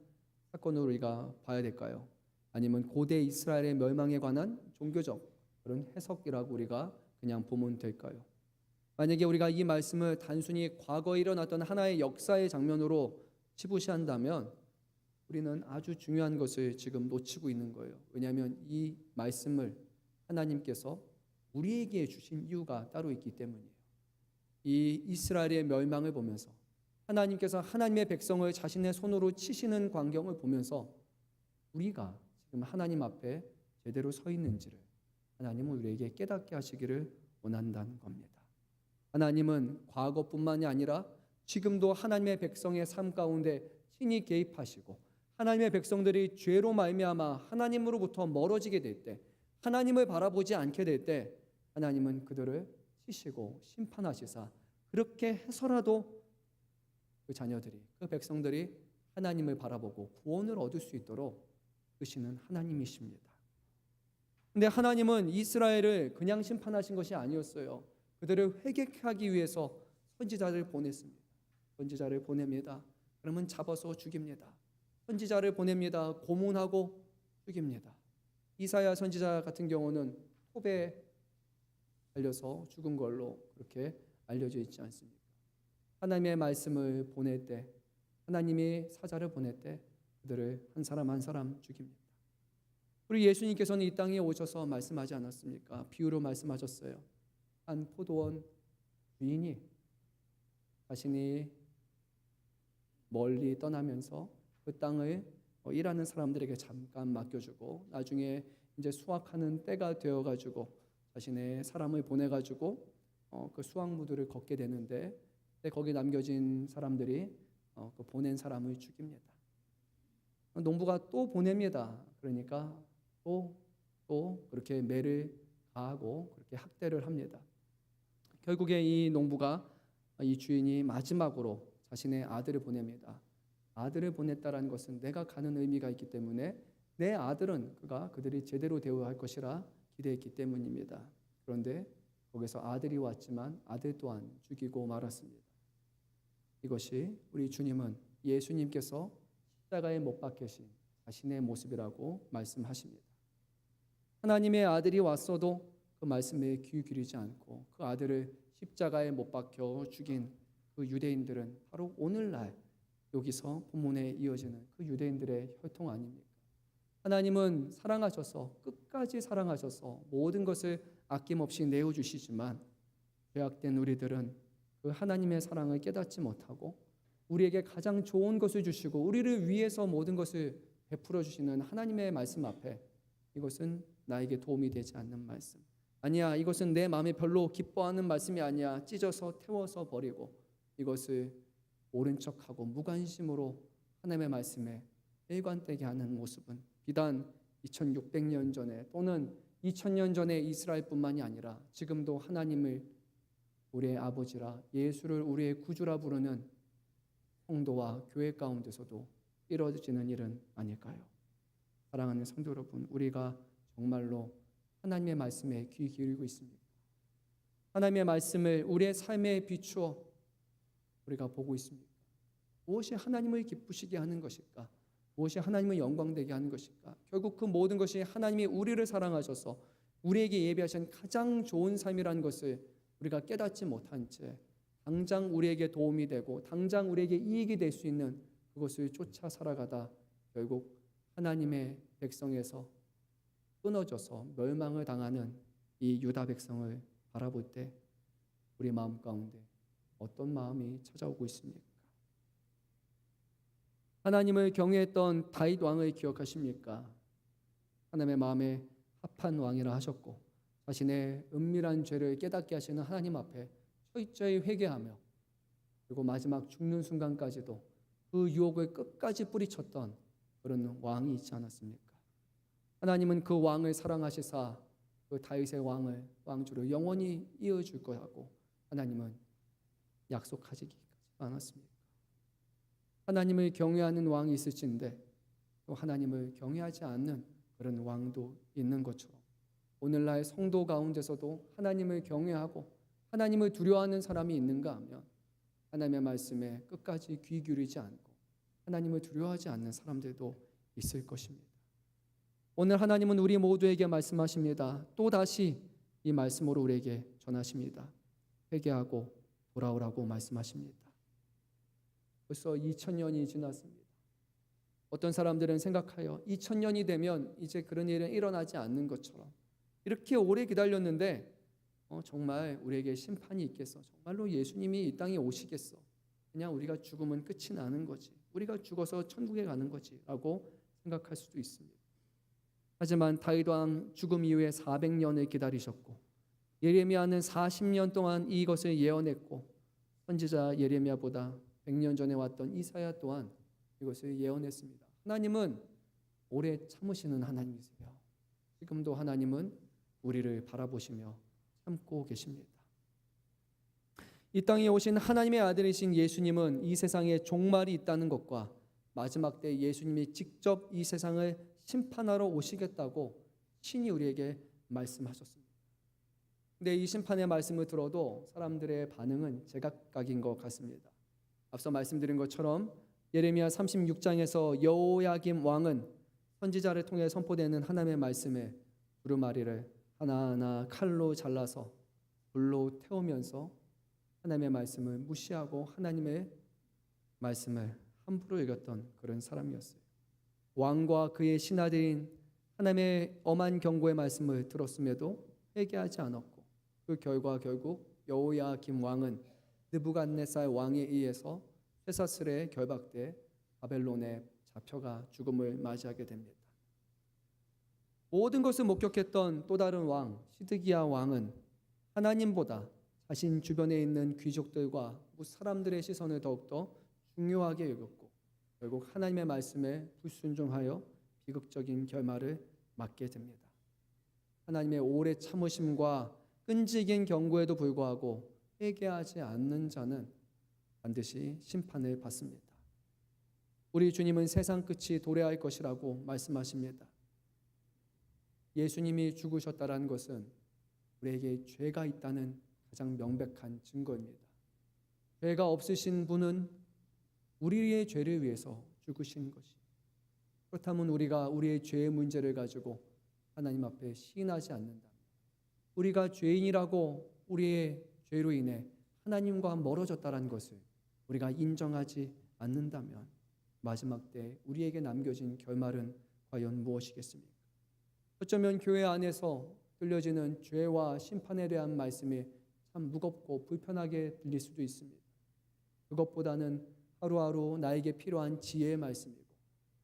사건으로 우리가 봐야 될까요? 아니면 고대 이스라엘의 멸망에 관한 종교적 그런 해석이라고 우리가 그냥 보면 될까요? 만약에 우리가 이 말씀을 단순히 과거에 일어났던 하나의 역사의 장면으로 치부시한다면 우리는 아주 중요한 것을 지금 놓치고 있는 거예요. 왜냐하면 이 말씀을 하나님께서 우리에게 주신 이유가 따로 있기 때문이에요. 이 이스라엘의 멸망을 보면서 하나님께서 하나님의 백성을 자신의 손으로 치시는 광경을 보면서 우리가 지금 하나님 앞에 제대로 서 있는지를 하나님은 우리에게 깨닫게 하시기를 원한다는 겁니다. 하나님은 과거뿐만이 아니라 지금도 하나님의 백성의 삶 가운데 친히 개입하시고 하나님의 백성들이 죄로 말미암아 하나님으로부터 멀어지게 될 때, 하나님을 바라보지 않게 될 때 하나님은 그들을 치시고 심판하시사 그렇게 해서라도 그 자녀들이, 그 백성들이 하나님을 바라보고 구원을 얻을 수 있도록 그시는 하나님이십니다. 근데 하나님은 이스라엘을 그냥 심판하신 것이 아니었어요. 그들을 회개케 하기 위해서 선지자를 보냈습니다. 선지자를 보냅니다. 그러면 잡아서 죽입니다. 선지자를 보냅니다. 고문하고 죽입니다. 이사야 선지자 같은 경우는 톱에 달려서 죽은 걸로 그렇게 알려져 있지 않습니까? 하나님의 말씀을 보낼 때, 하나님이 사자를 보낼 때 그들을 한 사람 한 사람 죽입니다. 우리 예수님께서는 이 땅에 오셔서 말씀하지 않았습니까? 비유로 말씀하셨어요. 한 포도원 주인이 자신이 멀리 떠나면서 그 땅을 일하는 사람들에게 잠깐 맡겨주고 나중에 이제 수확하는 때가 되어가지고 자신의 사람을 보내가지고 그 수확무들을 걷게 되는데 거기 남겨진 사람들이 그 보낸 사람을 죽입니다. 농부가 또 보냅니다. 그러니까 또 그렇게 매를 가하고 그렇게 학대를 합니다. 결국에 이 농부가 이 주인이 마지막으로 자신의 아들을 보냅니다. 아들을 보냈다라는 것은 내가 가는 의미가 있기 때문에 내 아들은 그들이 제대로 대우할 것이라 기대했기 때문입니다. 그런데 거기서 아들이 왔지만 아들 또한 죽이고 말았습니다. 이것이 우리 주님은 예수님께서 십자가에 못 박히신 자신의 모습이라고 말씀하십니다. 하나님의 아들이 왔어도 그 말씀에 귀 기울이지 않고 그 아들을 십자가에 못 박혀 죽인 그 유대인들은 바로 오늘날 여기서 본문에 이어지는 그 유대인들의 혈통 아닙니까? 하나님은 사랑하셔서 끝까지 사랑하셔서 모든 것을 아낌없이 내어주시지만 죄악된 우리들은 그 하나님의 사랑을 깨닫지 못하고 우리에게 가장 좋은 것을 주시고 우리를 위해서 모든 것을 베풀어 주시는 하나님의 말씀 앞에 이것은 나에게 도움이 되지 않는 말씀, 아니야 이것은 내 마음에 별로 기뻐하는 말씀이 아니야, 찢어서 태워서 버리고 이것을 모른 척하고 무관심으로 하나님의 말씀에 일관되게 하는 모습은 비단 2600년 전에 또는 2000년 전의 이스라엘뿐만이 아니라 지금도 하나님을 우리의 아버지라 예수를 우리의 구주라 부르는 성도와 교회 가운데서도 이루어지는 일은 아닐까요? 사랑하는 성도 여러분, 우리가 정말로 하나님의 말씀에 귀 기울이고 있습니까? 하나님의 말씀을 우리의 삶에 비추어 우리가 보고 있습니까? 무엇이 하나님을 기쁘시게 하는 것일까? 무엇이 하나님을 영광되게 하는 것일까? 결국 그 모든 것이 하나님이 우리를 사랑하셔서 우리에게 예비하신 가장 좋은 삶이라는 것을 우리가 깨닫지 못한 채 당장 우리에게 도움이 되고 당장 우리에게 이익이 될 수 있는 그것을 쫓아 살아가다 결국 하나님의 백성에서 끊어져서 멸망을 당하는 이 유다 백성을 바라볼 때 우리 마음 가운데 어떤 마음이 찾아오고 있습니까? 하나님을 경외했던 다윗 왕을 기억하십니까? 하나님의 마음에 합한 왕이라 하셨고 자신의 은밀한 죄를 깨닫게 하시는 하나님 앞에 철저히 회개하며 그리고 마지막 죽는 순간까지도 그 유혹을 끝까지 뿌리쳤던 그런 왕이 있지 않았습니까? 하나님은 그 왕을 사랑하시사 그 다윗의 왕주를 영원히 이어줄 거라고 하나님은 약속하시기 않았습니까? 하나님을 경외하는 왕이 있을진데 또 하나님을 경외하지 않는 그런 왕도 있는 것처럼 오늘날 성도 가운데서도 하나님을 경외하고 하나님을 두려워하는 사람이 있는가 하면 하나님의 말씀에 끝까지 귀 기울이지 않고 하나님을 두려워하지 않는 사람들도 있을 것입니다. 오늘 하나님은 우리 모두에게 말씀하십니다. 또다시 이 말씀으로 우리에게 전하십니다. 회개하고 돌아오라고 말씀하십니다. 벌써 2000년이 지났습니다. 어떤 사람들은 생각하여 2000년이 되면 이제 그런 일은 일어나지 않는 것처럼 이렇게 오래 기다렸는데 정말 우리에게 심판이 있겠어? 정말로 예수님이 이 땅에 오시겠어? 그냥 우리가 죽으면 끝이 나는 거지. 우리가 죽어서 천국에 가는 거지 라고 생각할 수도 있습니다. 하지만 다윗 왕 죽음 이후에 400년을 기다리셨고 예레미야는 40년 동안 이것을 예언했고 선지자 예레미야보다 100년 전에 왔던 이사야 또한 이것을 예언했습니다. 하나님은 오래 참으시는 하나님이세요. 지금도 하나님은 우리를 바라보시며 참고 계십니다. 이 땅에 오신 하나님의 아들이신 예수님은 이 세상에 종말이 있다는 것과 마지막 때 예수님이 직접 이 세상을 심판하러 오시겠다고 친히 우리에게 말씀하셨습니다. 근데 이 심판의 말씀을 들어도 사람들의 반응은 제각각인 것 같습니다. 앞서 말씀드린 것처럼 예레미야 36장에서 여호야김 왕은 선지자를 통해 선포되는 하나님의 말씀에 두루마리를 하나하나 칼로 잘라서 불로 태우면서 하나님의 말씀을 무시하고 하나님의 말씀을 함부로 여겼던 그런 사람이었어요. 왕과 그의 신하들인 하나님의 엄한 경고의 말씀을 들었음에도 회개하지 않았고 그 결과 결국 여호야김 왕은 느부갓네살 왕에 의해서 쇠사슬에 결박돼 바벨론에 잡혀가 죽음을 맞이하게 됩니다. 모든 것을 목격했던 또 다른 왕 시드기야 왕은 하나님보다 자신 주변에 있는 귀족들과 사람들의 시선을 더욱더 중요하게 여겼고 결국 하나님의 말씀에 불순종하여 비극적인 결말을 맞게 됩니다. 하나님의 오래 참으심과 끈질긴 경고에도 불구하고 회개하지 않는 자는 반드시 심판을 받습니다. 우리 주님은 세상 끝이 도래할 것이라고 말씀하십니다. 예수님이 죽으셨다는 것은 우리에게 죄가 있다는 가장 명백한 증거입니다. 죄가 없으신 분은 우리의 죄를 위해서 죽으신 것이. 그렇다면 우리가 우리의 죄의 문제를 가지고 하나님 앞에 시인하지 않는다면, 우리가 죄인이라고 우리의 죄로 인해 하나님과 멀어졌다는 것을 우리가 인정하지 않는다면 마지막 때 우리에게 남겨진 결말은 과연 무엇이겠습니까? 어쩌면 교회 안에서 들려지는 죄와 심판에 대한 말씀이 참 무겁고 불편하게 들릴 수도 있습니다. 그것보다는 하루하루 나에게 필요한 지혜의 말씀이고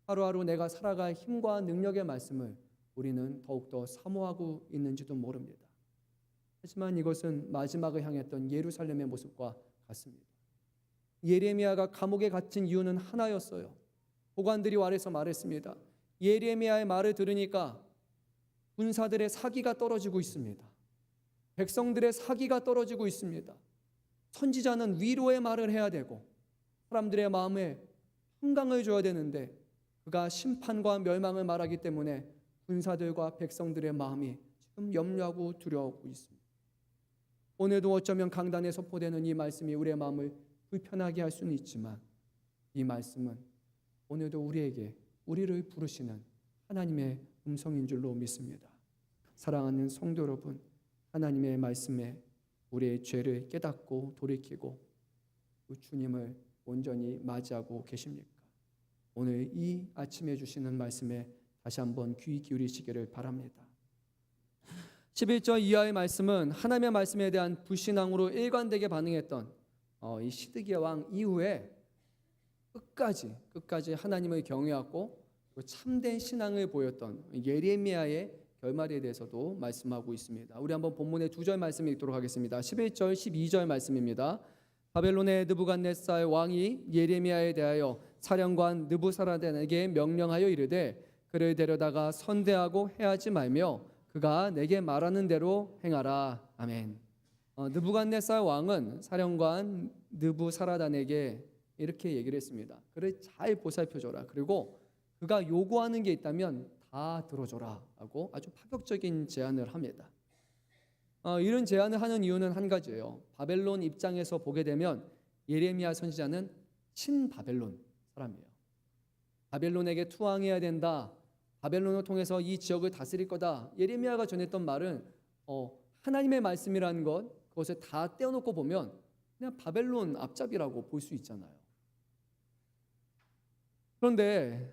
하루하루 내가 살아갈 힘과 능력의 말씀을 우리는 더욱더 사모하고 있는지도 모릅니다. 하지만 이것은 마지막을 향했던 예루살렘의 모습과 같습니다. 예레미야가 감옥에 갇힌 이유는 하나였어요. 보관들이 와서 말했습니다. 예레미야의 말을 들으니까 군사들의 사기가 떨어지고 있습니다. 백성들의 사기가 떨어지고 있습니다. 선지자는 위로의 말을 해야 되고 사람들의 마음에 평강을 줘야 되는데 그가 심판과 멸망을 말하기 때문에 군사들과 백성들의 마음이 지금 염려하고 두려워하고 있습니다. 오늘도 어쩌면 강단에 선포되는 이 말씀이 우리의 마음을 불편하게 할 수는 있지만 이 말씀은 오늘도 우리를 부르시는 하나님의 음성인 줄로 믿습니다. 사랑하는 성도 여러분, 하나님의 말씀에 우리의 죄를 깨닫고 돌이키고 그 주님을 온전히 맞이하고 계십니까? 오늘 이 아침에 주시는 말씀에 다시 한번 귀 기울이시기를 바랍니다. 11절 이하의 말씀은 하나님의 말씀에 대한 불신앙으로 일관되게 반응했던 이 시드기야 왕 이후에 끝까지 하나님을 경외하고 참된 신앙을 보였던 예레미야의 결말에 대해서도 말씀하고 있습니다. 우리 한번 본문의 2절 말씀 읽도록 하겠습니다. 11절 12절 말씀입니다. 바벨론의 느부갓네살 왕이 예레미야에 대하여 사령관 느부사라단에게 명령하여 이르되 그를 데려다가 선대하고 해하지 말며 그가 내게 말하는 대로 행하라. 아멘. 느부갓네살 왕은 사령관 느부사라단에게 이렇게 얘기를 했습니다. 그를 잘 보살펴줘라. 그리고 그가 요구하는 게 있다면 다 들어줘라 하고 아주 파격적인 제안을 합니다. 이런 제안을 하는 이유는 한 가지예요. 바벨론 입장에서 보게 되면 예레미야 선지자는 친바벨론 사람이에요. 바벨론에게 투항해야 된다. 바벨론을 통해서 이 지역을 다스릴 거다. 예레미야가 전했던 말은 하나님의 말씀이라는 것, 그것을 다 떼어놓고 보면 그냥 바벨론 앞잡이라고 볼 수 있잖아요. 그런데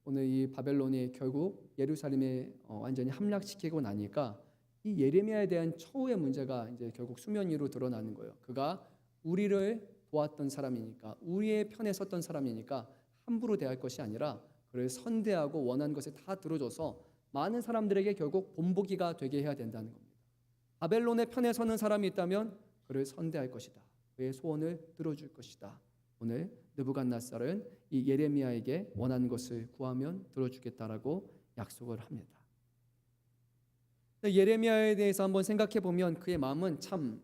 오늘 이 바벨론이 결국 예루살렘에 완전히 함락시키고 나니까 이 예레미야에 대한 처우의 문제가 이제 결국 수면 위로 드러나는 거예요. 그가 우리를 도왔던 사람이니까, 우리의 편에 섰던 사람이니까 함부로 대할 것이 아니라 그를 선대하고 원하는 것을 다 들어줘서 많은 사람들에게 결국 본보기가 되게 해야 된다는 겁니다. 바벨론의 편에 서는 사람이 있다면 그를 선대할 것이다. 그의 소원을 들어줄 것이다. 오늘 느부갓네살은 이 예레미야에게 원하는 것을 구하면 들어주겠다라고 약속을 합니다. 예레미야에 대해서 한번 생각해 보면 그의 마음은 참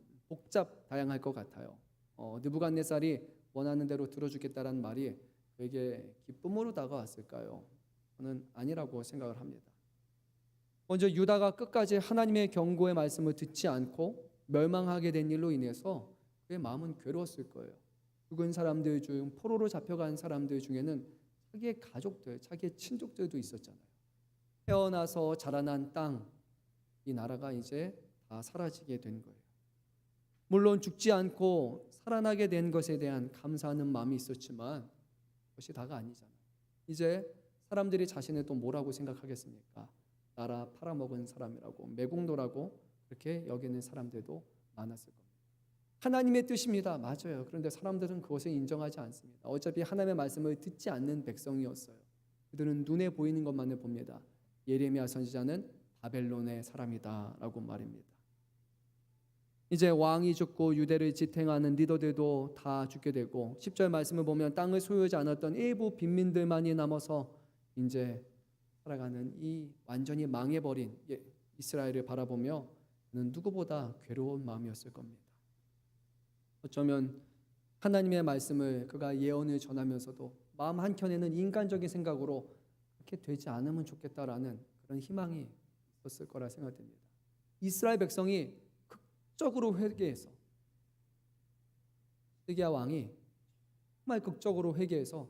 다양할 것 같아요. 느부갓네살이 원하는 대로 들어주겠다라는 말이 그에게 기쁨으로 다가왔을까요? 저는 아니라고 생각을 합니다. 먼저 유다가 끝까지 하나님의 경고의 말씀을 듣지 않고 멸망하게 된 일로 인해서 그의 마음은 괴로웠을 거예요. 죽은 사람들 중 포로로 잡혀간 사람들 중에는 자기의 가족들, 자기의 친족들도 있었잖아요. 태어나서 자라난 땅, 이 나라가 이제 다 사라지게 된 거예요. 물론 죽지 않고 살아나게 된 것에 대한 감사하는 마음이 있었지만 그것이 다가 아니잖아요. 이제 사람들이 자신을 또 뭐라고 생각하겠습니까? 나라 팔아먹은 사람이라고, 매국노라고 그렇게 여기는 사람들도 많았을 겁니다. 하나님의 뜻입니다. 맞아요. 그런데 사람들은 그것을 인정하지 않습니다. 어차피 하나님의 말씀을 듣지 않는 백성이었어요. 그들은 눈에 보이는 것만을 봅니다. 예레미야 선지자는 바벨론의 사람이다라고 말입니다. 이제 왕이 죽고 유대를 지탱하는 리더들도 다 죽게 되고 10절 말씀을 보면 땅을 소유하지 않았던 일부 빈민들만이 남아서 이제 살아가는 이 완전히 망해버린 이스라엘을 바라보며 그는 누구보다 괴로운 마음이었을 겁니다. 어쩌면 하나님의 말씀을 그가 예언을 전하면서도 마음 한켠에는 인간적인 생각으로 그렇게 되지 않으면 좋겠다라는 그런 희망이 있었을 거라 생각됩니다. 이스라엘 백성이 극적으로 회개해서 시드기야 왕이 정말 극적으로 회개해서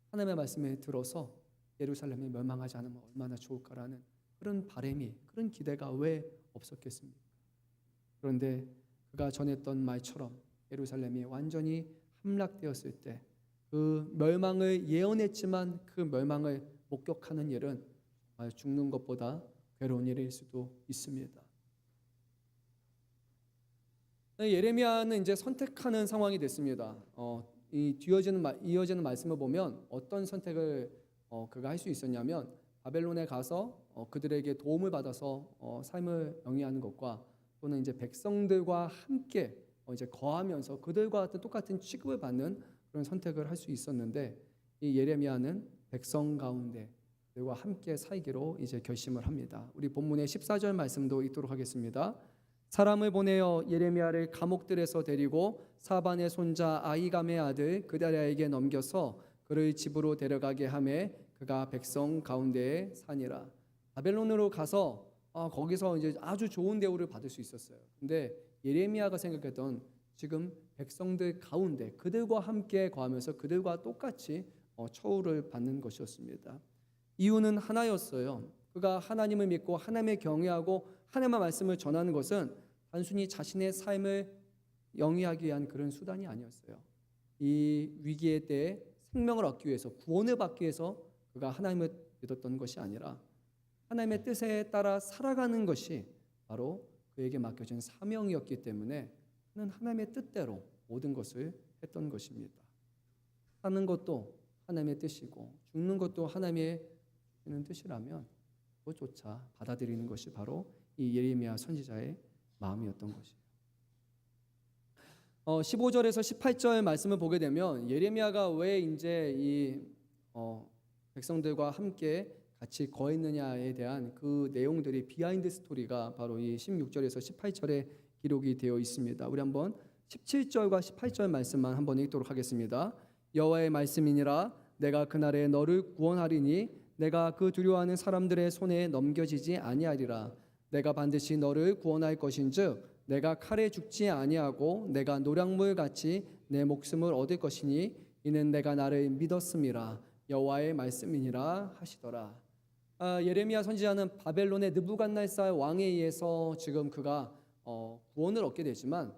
하나님의 말씀을 들어서 예루살렘이 멸망하지 않으면 얼마나 좋을까라는 그런 바람이, 그런 기대가 왜 없었겠습니까? 그런데 그가 전했던 말처럼 예루살렘이 완전히 함락되었을 때 그 멸망을 예언했지만 그 멸망을 목격하는 일은 정말 죽는 것보다 괴로운 일일 수도 있습니다. 예레미야는 이제 선택하는 상황이 됐습니다. 이 이어지는 말씀을 보면 어떤 선택을 그가 할 수 있었냐면 바벨론에 가서 그들에게 도움을 받아서 삶을 영위하는 것과 또는 이제 백성들과 함께 이제 거하면서 그들과 똑같은 취급을 받는 그런 선택을 할 수 있었는데 이 예레미야는 백성 가운데 그들과 함께 살기로 이제 결심을 합니다. 우리 본문의 14절 말씀도 읽도록 하겠습니다. 사람을 보내어 예레미야를 감옥들에서 데리고 사반의 손자 아히감의 아들 그다랴에게 넘겨서 그를 집으로 데려가게 하매 그가 백성 가운데에 사니라. 바벨론으로 가서 거기서 이제 아주 좋은 대우를 받을 수 있었어요. 근데 예레미야가 생각했던 지금 백성들 가운데 그들과 함께 거하면서 그들과 똑같이 처우를 받는 것이었습니다. 이유는 하나였어요. 그가 하나님을 믿고 하나님을 경외하고 하나님의 말씀을 전하는 것은 단순히 자신의 삶을 영위하기 위한 그런 수단이 아니었어요. 이 위기의 때에 생명을 얻기 위해서, 구원을 받기 위해서 그가 하나님을 믿었던 것이 아니라 하나님의 뜻에 따라 살아가는 것이 바로 그에게 맡겨진 사명이었기 때문에 그는 하나님의 뜻대로 모든 것을 했던 것입니다. 사는 것도 하나님의 뜻이고 죽는 것도 하나님의 뜻이라면 그것조차 받아들이는 것이 바로 이 예레미야 선지자의 마음이었던 것이에요. 15절에서 18절 말씀을 보게 되면 예레미야가 왜 이제 이 백성들과 함께 같이 거했느냐에 대한 그 내용들이 비하인드 스토리가 바로 이 16절에서 18절에 기록이 되어 있습니다. 우리 한번 17절과 18절 말씀만 한번 읽도록 하겠습니다. 여호와의 말씀이니라 내가 그날에 너를 구원하리니 내가 그 두려워하는 사람들의 손에 넘겨지지 아니하리라. 내가 반드시 너를 구원할 것인즉 내가 칼에 죽지 아니하고 내가 노략물 같이 내 목숨을 얻을 것이니 이는 내가 나를 믿었음이라. 여호와의 말씀이니라 하시더라. 예레미야 선지자는 바벨론의 느부갓네살 왕에 의해서 지금 그가 구원을 얻게 되지만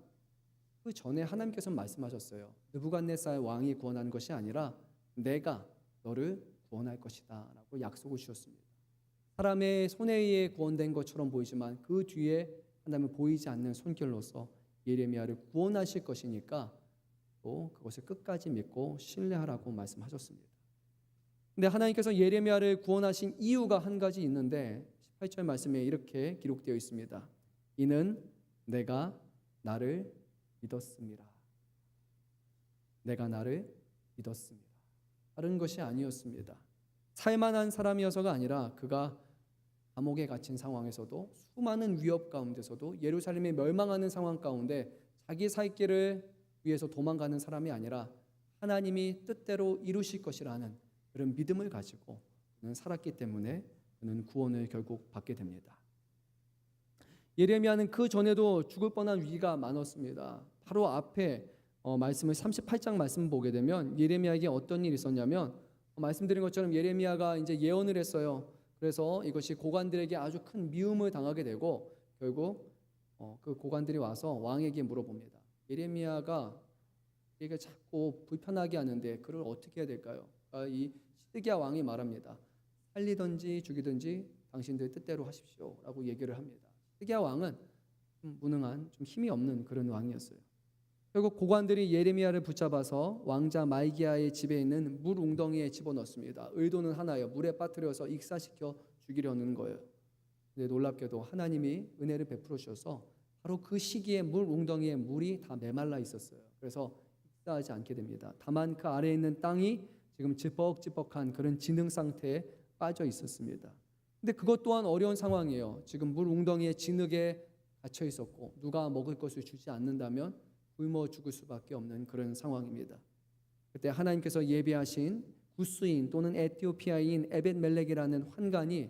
그 전에 하나님께서 말씀하셨어요. 느부갓네살 왕이 구원한 것이 아니라 내가 너를 구원할 것이다 라고 약속을 주셨습니다. 사람의 손에 의해 구원된 것처럼 보이지만 그 뒤에 하나님은 보이지 않는 손길로서 예레미야를 구원하실 것이니까 또 그것을 끝까지 믿고 신뢰하라고 말씀하셨습니다. 근데 하나님께서 예레미야를 구원하신 이유가 한 가지 있는데 18절 말씀에 이렇게 기록되어 있습니다. 이는 내가 나를 믿었습니다. 내가 나를 믿었습니다. 다른 것이 아니었습니다. 살만한 사람이어서가 아니라 그가 감옥에 갇힌 상황에서도 수많은 위협 가운데서도 예루살렘이 멸망하는 상황 가운데 자기 살 길을 위해서 도망가는 사람이 아니라 하나님이 뜻대로 이루실 것이라는 그런 믿음을 가지고 그는 살았기 때문에 그는 구원을 결국 받게 됩니다. 예레미야는 그 전에도 죽을 뻔한 위기가 많았습니다. 바로 앞에 말씀을 38장 말씀 보게 되면 예레미야에게 어떤 일이 있었냐면 말씀드린 것처럼 예레미야가 이제 예언을 했어요. 그래서 이것이 고관들에게 아주 큰 미움을 당하게 되고 결국 그 고관들이 와서 왕에게 물어봅니다. 예레미야가 얘가 자꾸 불편하게 하는데 그를 어떻게 해야 될까요? 이 시드기야 왕이 말합니다. 살리든지 죽이든지 당신들 뜻대로 하십시오 라고 얘기를 합니다. 시드기야 왕은 좀 무능한 좀 힘이 없는 그런 왕이었어요. 결국 고관들이 예레미야를 붙잡아서 왕자 말기야의 집에 있는 물 웅덩이에 집어넣습니다. 의도는 하나예요. 물에 빠뜨려서 익사시켜 죽이려는 거예요. 근데 놀랍게도 하나님이 은혜를 베풀어 주셔서 바로 그 시기에 물 웅덩이에 물이 다 메말라 있었어요. 그래서 익사하지 않게 됩니다. 다만 그 아래에 있는 땅이 지금 찌뻑찌뻑한 그런 진흥 상태에 빠져 있었습니다. 근데 그것 또한 어려운 상황이에요. 지금 물 웅덩이에 진흙에 갇혀 있었고 누가 먹을 것을 주지 않는다면 굶어 죽을 수밖에 없는 그런 상황입니다. 그때 하나님께서 예비하신 구스인 또는 에티오피아인 에벳멜렉이라는 환관이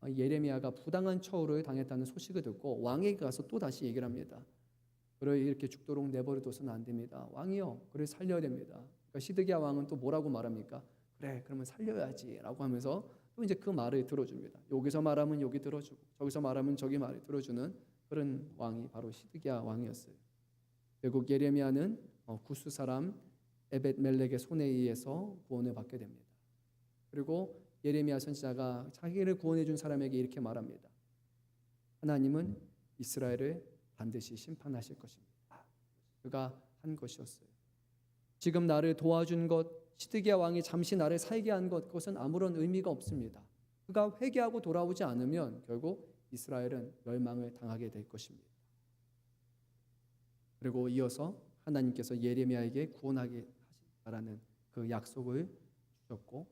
예레미야가 부당한 처우를 당했다는 소식을 듣고 왕에게 가서 또 다시 얘기를 합니다. 그를 이렇게 죽도록 내버려둬서는 안 됩니다. 왕이요, 그를 살려야 됩니다. 그러니까 시드기야 왕은 또 뭐라고 말합니까? 그래, 그러면 살려야지라고 하면서 또 이제 그 말을 들어줍니다. 여기서 말하면 여기 들어주고 저기서 말하면 저기 말을 들어주는 그런 왕이 바로 시드기야 왕이었어요. 결국 예레미야는 구스 사람 에벳멜렉의 손에 의해서 구원을 받게 됩니다. 그리고 예레미야 선지자가 자기를 구원해 준 사람에게 이렇게 말합니다. 하나님은 이스라엘을 반드시 심판하실 것입니다. 그가 한 것이었어요. 지금 나를 도와준 것, 시드기야 왕이 잠시 나를 살게 한 것, 그것은 아무런 의미가 없습니다. 그가 회개하고 돌아오지 않으면 결국 이스라엘은 멸망을 당하게 될 것입니다. 그리고 이어서 하나님께서 예레미야에게 구원하게 하신다라는 그 약속을 주셨고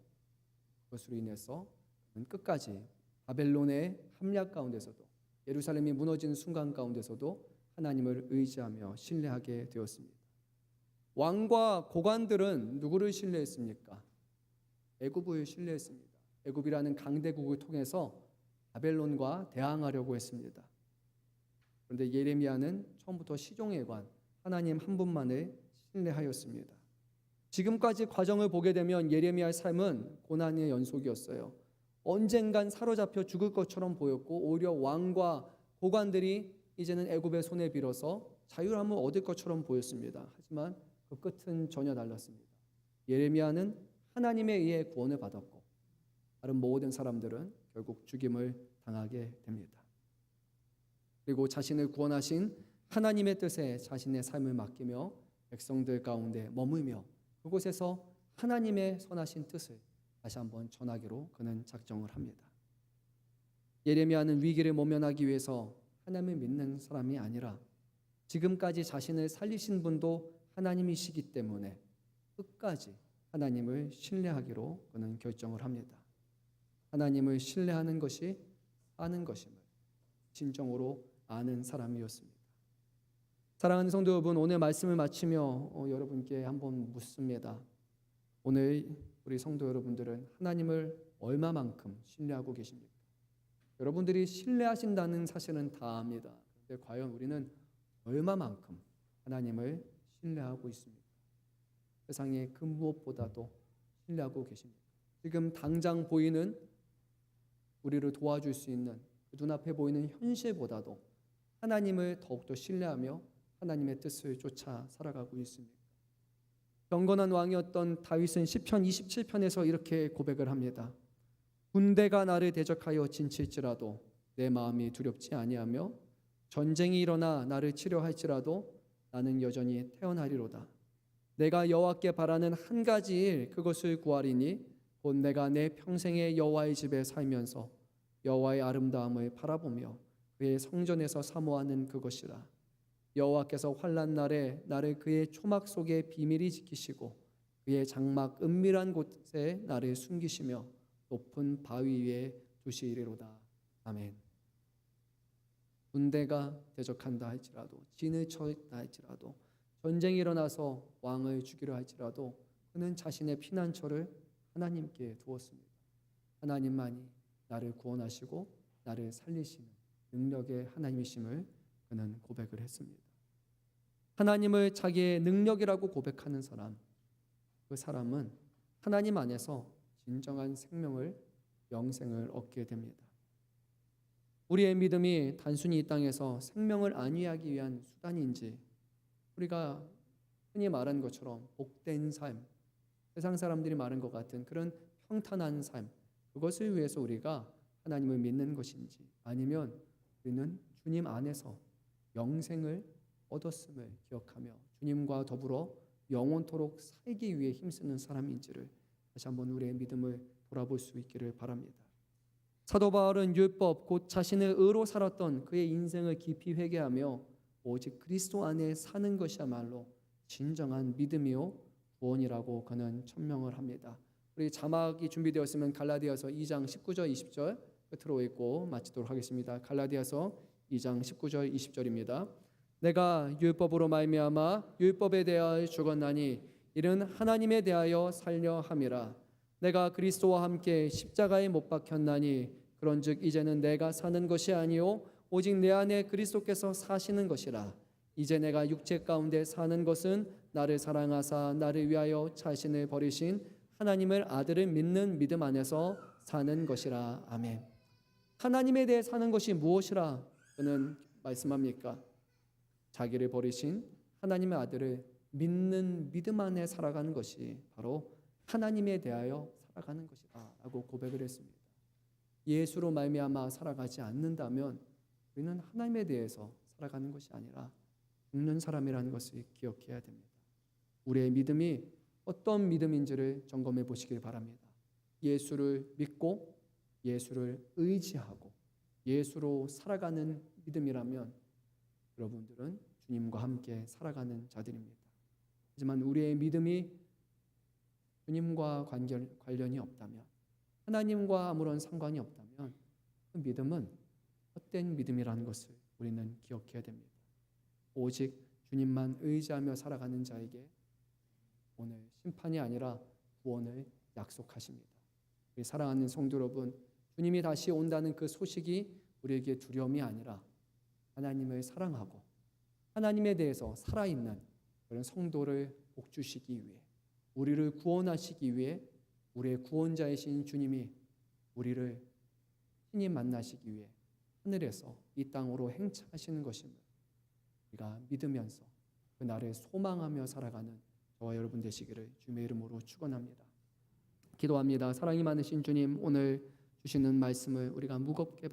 그것으로 인해서 그는 끝까지 바벨론의 함락 가운데서도 예루살렘이 무너지는 순간 가운데서도 하나님을 의지하며 신뢰하게 되었습니다. 왕과 고관들은 누구를 신뢰했습니까? 애굽을 신뢰했습니다. 애굽이라는 강대국을 통해서 바벨론과 대항하려고 했습니다. 그런데 예레미야는 처음부터 시종의 관, 하나님 한 분만을 신뢰하였습니다. 지금까지 과정을 보게 되면 예레미야의 삶은 고난의 연속이었어요. 언젠간 사로잡혀 죽을 것처럼 보였고 오히려 왕과 고관들이 이제는 애굽의 손에 빌어서 자유함을 얻을 것처럼 보였습니다. 하지만 그 끝은 전혀 달랐습니다. 예레미야는 하나님에 의해 구원을 받았고 다른 모든 사람들은 결국 죽임을 당하게 됩니다. 그리고 자신을 구원하신 하나님의 뜻에 자신의 삶을 맡기며 백성들 가운데 머물며 그곳에서 하나님의 선하신 뜻을 다시 한번 전하기로 그는 작정을 합니다. 예레미야는 위기를 모면하기 위해서 하나님을 믿는 사람이 아니라 지금까지 자신을 살리신 분도 하나님이시기 때문에 끝까지 하나님을 신뢰하기로 그는 결정을 합니다. 하나님을 신뢰하는 것이 사는 것임을 진정으로 아는 사람이었습니다. 사랑하는 성도 여러분, 오늘 말씀을 마치며 여러분께 한번 묻습니다. 오늘 우리 성도 여러분들은 하나님을 얼마만큼 신뢰하고 계십니까? 여러분들이 신뢰하신다는 사실은 다 압니다. 그런데 과연 우리는 얼마만큼 하나님을 신뢰하고 있습니까? 세상의 그 무엇보다도 신뢰하고 계십니까? 지금 당장 보이는 우리를 도와줄 수 있는 그 눈앞에 보이는 현실보다도 하나님을 더욱더 신뢰하며 하나님의 뜻을 쫓아 살아가고 있습니다. 경건한 왕이었던 다윗은 시편 27편에서 이렇게 고백을 합니다. 군대가 나를 대적하여 진칠지라도 내 마음이 두렵지 아니하며 전쟁이 일어나 나를 치려할지라도 나는 여전히 태어나리로다. 내가 여호와께 바라는 한 가지 일 그것을 구하리니 곧 내가 내 평생에 여호와의 집에 살면서 여호와의 아름다움을 바라보며 그의 성전에서 사모하는 그것이라. 여호와께서 환난 날에 나를 그의 초막 속에 비밀히 지키시고 그의 장막 은밀한 곳에 나를 숨기시며 높은 바위 위에 두시리로다. 아멘. 군대가 대적한다 할지라도 진을 쳐있다 할지라도 전쟁이 일어나서 왕을 죽이려 할지라도 그는 자신의 피난처를 하나님께 두었습니다. 하나님만이 나를 구원하시고 나를 살리시는 능력의 하나님이심을 그는 고백을 했습니다. 하나님을 자기의 능력이라고 고백하는 사람, 그 사람은 하나님 안에서 진정한 생명을, 영생을 얻게 됩니다. 우리의 믿음이 단순히 이 땅에서 생명을 안위하기 위한 수단인지 우리가 흔히 말하는 것처럼 복된 삶, 세상 사람들이 말하는 것 같은 그런 평탄한 삶, 그것을 위해서 우리가 하나님을 믿는 것인지 아니면 우리는 주님 안에서 영생을 얻었음을 기억하며 주님과 더불어 영원토록 살기 위해 힘쓰는 사람인지를 다시 한번 우리의 믿음을 돌아볼 수 있기를 바랍니다. 사도 바울은 율법 곧 자신을 의로 살았던 그의 인생을 깊이 회개하며 오직 그리스도 안에 사는 것이야말로 진정한 믿음이요 구원이라고 그는 천명을 합니다. 우리 자막이 준비되었으면 갈라디아서 2장 19절 20절 끝으로 읽고 마치도록 하겠습니다. 갈라디아서 2장 19절 20절입니다. 내가 율법으로 말미암아 율법에 대하여 죽었나니 이는 하나님에 대하여 살려 함이라. 내가 그리스도와 함께 십자가에 못 박혔나니 그런즉 이제는 내가 사는 것이 아니요 오직 내 안에 그리스도께서 사시는 것이라. 이제 내가 육체 가운데 사는 것은 나를 사랑하사 나를 위하여 자신을 버리신 하나님을 아들을 믿는 믿음 안에서 사는 것이라. 아멘. 하나님에 대해 사는 것이 무엇이라 그는 말씀합니까? 자기를 버리신 하나님의 아들을 믿는 믿음 안에 살아가는 것이 바로 하나님에 대하여 살아가는 것이다 라고 고백을 했습니다. 예수로 말미암아 살아가지 않는다면 우리는 하나님에 대해서 살아가는 것이 아니라 죽는 사람이라는 것을 기억해야 됩니다. 우리의 믿음이 어떤 믿음인지를 점검해 보시길 바랍니다. 예수를 믿고 예수를 의지하고 예수로 살아가는 믿음이라면 여러분들은 주님과 함께 살아가는 자들입니다. 하지만 우리의 믿음이 주님과 관련이 없다면, 하나님과 아무런 상관이 없다면 그 믿음은 헛된 믿음이라는 것을 우리는 기억해야 됩니다. 오직 주님만 의지하며 살아가는 자에게 오늘 심판이 아니라 구원을 약속하십니다. 우리 사랑하는 성도 여러분, 주님이 다시 온다는 그 소식이 우리에게 두려움이 아니라 하나님을 사랑하고 하나님에 대해서 살아있는 그런 성도를 복주시기 위해, 우리를 구원하시기 위해 우리의 구원자이신 주님이 우리를 친히 만나시기 위해 하늘에서 이 땅으로 행차하시는 것입니다. 우리가 믿으면서 그 날을 소망하며 살아가는 저와 여러분 되시기를 주님의 이름으로 축원합니다. 기도합니다. 사랑이 많으신 주님, 오늘 주시는 말씀을 우리가 무겁게 받습니다.